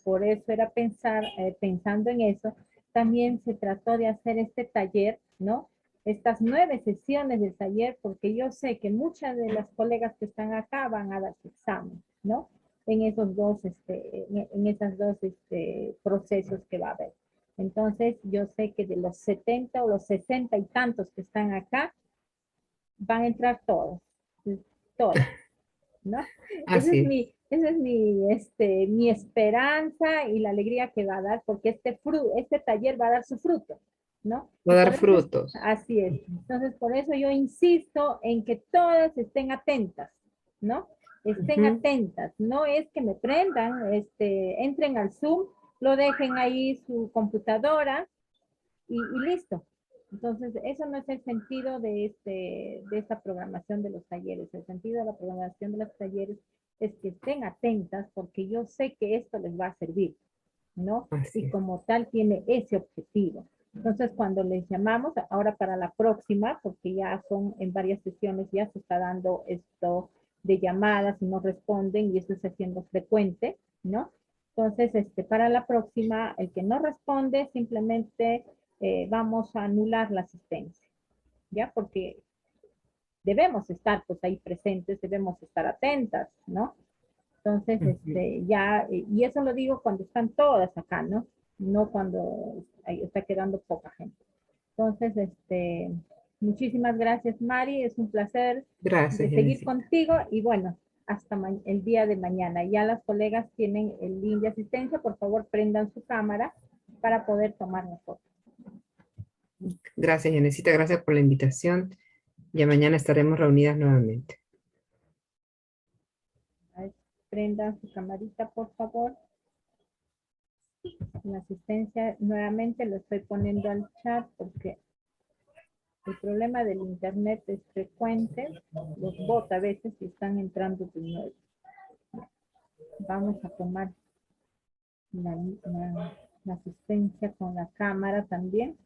Por eso era pensando en eso, también se trató de hacer este taller, ¿no? Estas 9 sesiones del taller, porque yo sé que muchas de las colegas que están acá van a dar su examen, ¿no? En esos dos, procesos que va a haber. Entonces, yo sé que de los 70 o los 60 y tantos que están acá, van a entrar todos, ¿no? Esa es mi esperanza y la alegría que va a dar, porque este taller va a dar su fruto, ¿no? Va a dar frutos. Así es. Entonces, por eso yo insisto en que todas estén atentas, ¿no? Estén atentas. No es que me prendan, entren al Zoom, lo dejen ahí su computadora y listo. Entonces, eso no es el sentido de esta programación de los talleres. El sentido de la programación de los talleres es que estén atentas porque yo sé que esto les va a servir, ¿no? Y como tal tiene ese objetivo. Entonces, cuando les llamamos, ahora para la próxima, porque ya son en varias sesiones, ya se está dando esto de llamadas y no responden y eso está siendo frecuente, ¿no? Entonces, para la próxima, el que no responde, simplemente vamos a anular la asistencia, ¿ya? Porque debemos estar pues ahí presentes, debemos estar atentas, ¿no? Entonces, y eso lo digo cuando están todas acá, ¿no? No cuando está quedando poca gente. Entonces, muchísimas gracias, Mari. Es un placer de seguir contigo y bueno, hasta el día de mañana. Ya las colegas tienen el link de asistencia. Por favor, prendan su cámara para poder tomar las fotos. Gracias, Yanesita. Gracias por la invitación. Ya mañana estaremos reunidas nuevamente. Prendan su camarita, por favor. La asistencia, nuevamente lo estoy poniendo al chat porque el problema del internet es frecuente. Los bota a veces y están entrando de nuevo. Vamos a tomar la asistencia con la cámara también.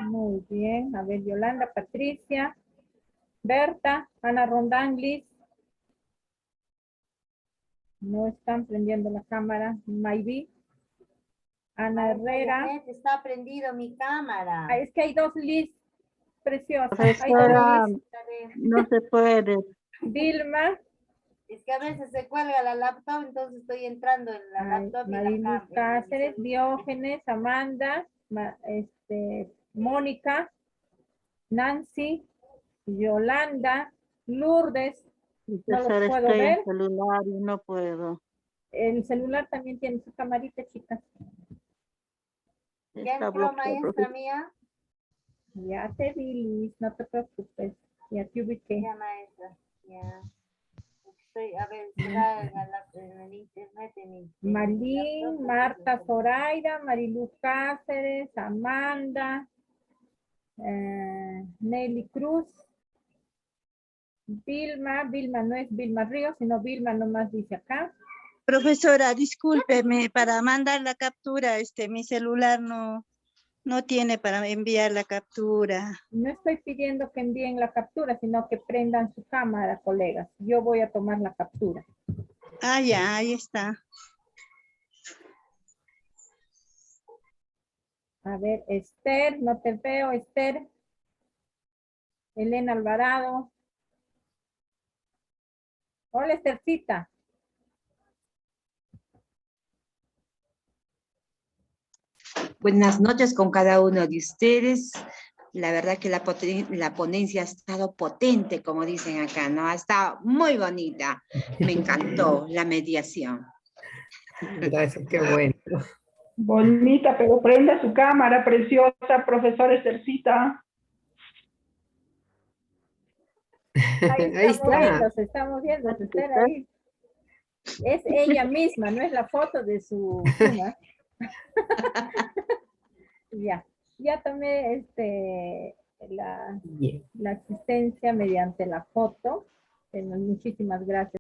Muy bien. A ver, Yolanda, Patricia, Berta, Ana Rondanglis. No están prendiendo la cámara. Maybe. Ana Herrera. Está prendido mi cámara. Ah, es que hay dos Liz preciosas. Hay Profesora, dos Liz. no se puede. Vilma. Es que a veces se cuelga la laptop, entonces estoy entrando en la laptop y la Mariluz Cáceres, Diógenes, Amanda, Mónica, Nancy, Yolanda, Lourdes. No los Profesora, puedo estoy ver. en celular y no puedo. El celular también tiene su camarita, chicas. ¿Ya entró, maestra mía? Ya te vi, Liz, no te preocupes. Ya te ubiqué. Ya, maestra, ya. Estoy, a ver, está en el internet. Marlín, Marta Zoraida, Mariluz Cáceres, Amanda, Nelly Cruz, Vilma no es Vilma Ríos, sino Vilma nomás dice acá. Profesora, discúlpeme, para mandar la captura, mi celular no tiene para enviar la captura. No estoy pidiendo que envíen la captura, sino que prendan su cámara, colegas. Yo voy a tomar la captura. Ah, ya, ahí está. A ver, Esther, no te veo, Esther. Elena Alvarado. Hola, Esthercita. Buenas noches con cada uno de ustedes. La verdad que la ponencia ha estado potente, como dicen acá, ¿no? Ha estado muy bonita. Me encantó la mediación. Gracias, qué bueno. Bonita, pero prenda su cámara, preciosa, profesora Esthercita. Ahí estamos viendo, Esther ahí. Es ella misma, no es la foto de su suma. Ya tomé la asistencia mediante la foto. Muchísimas gracias.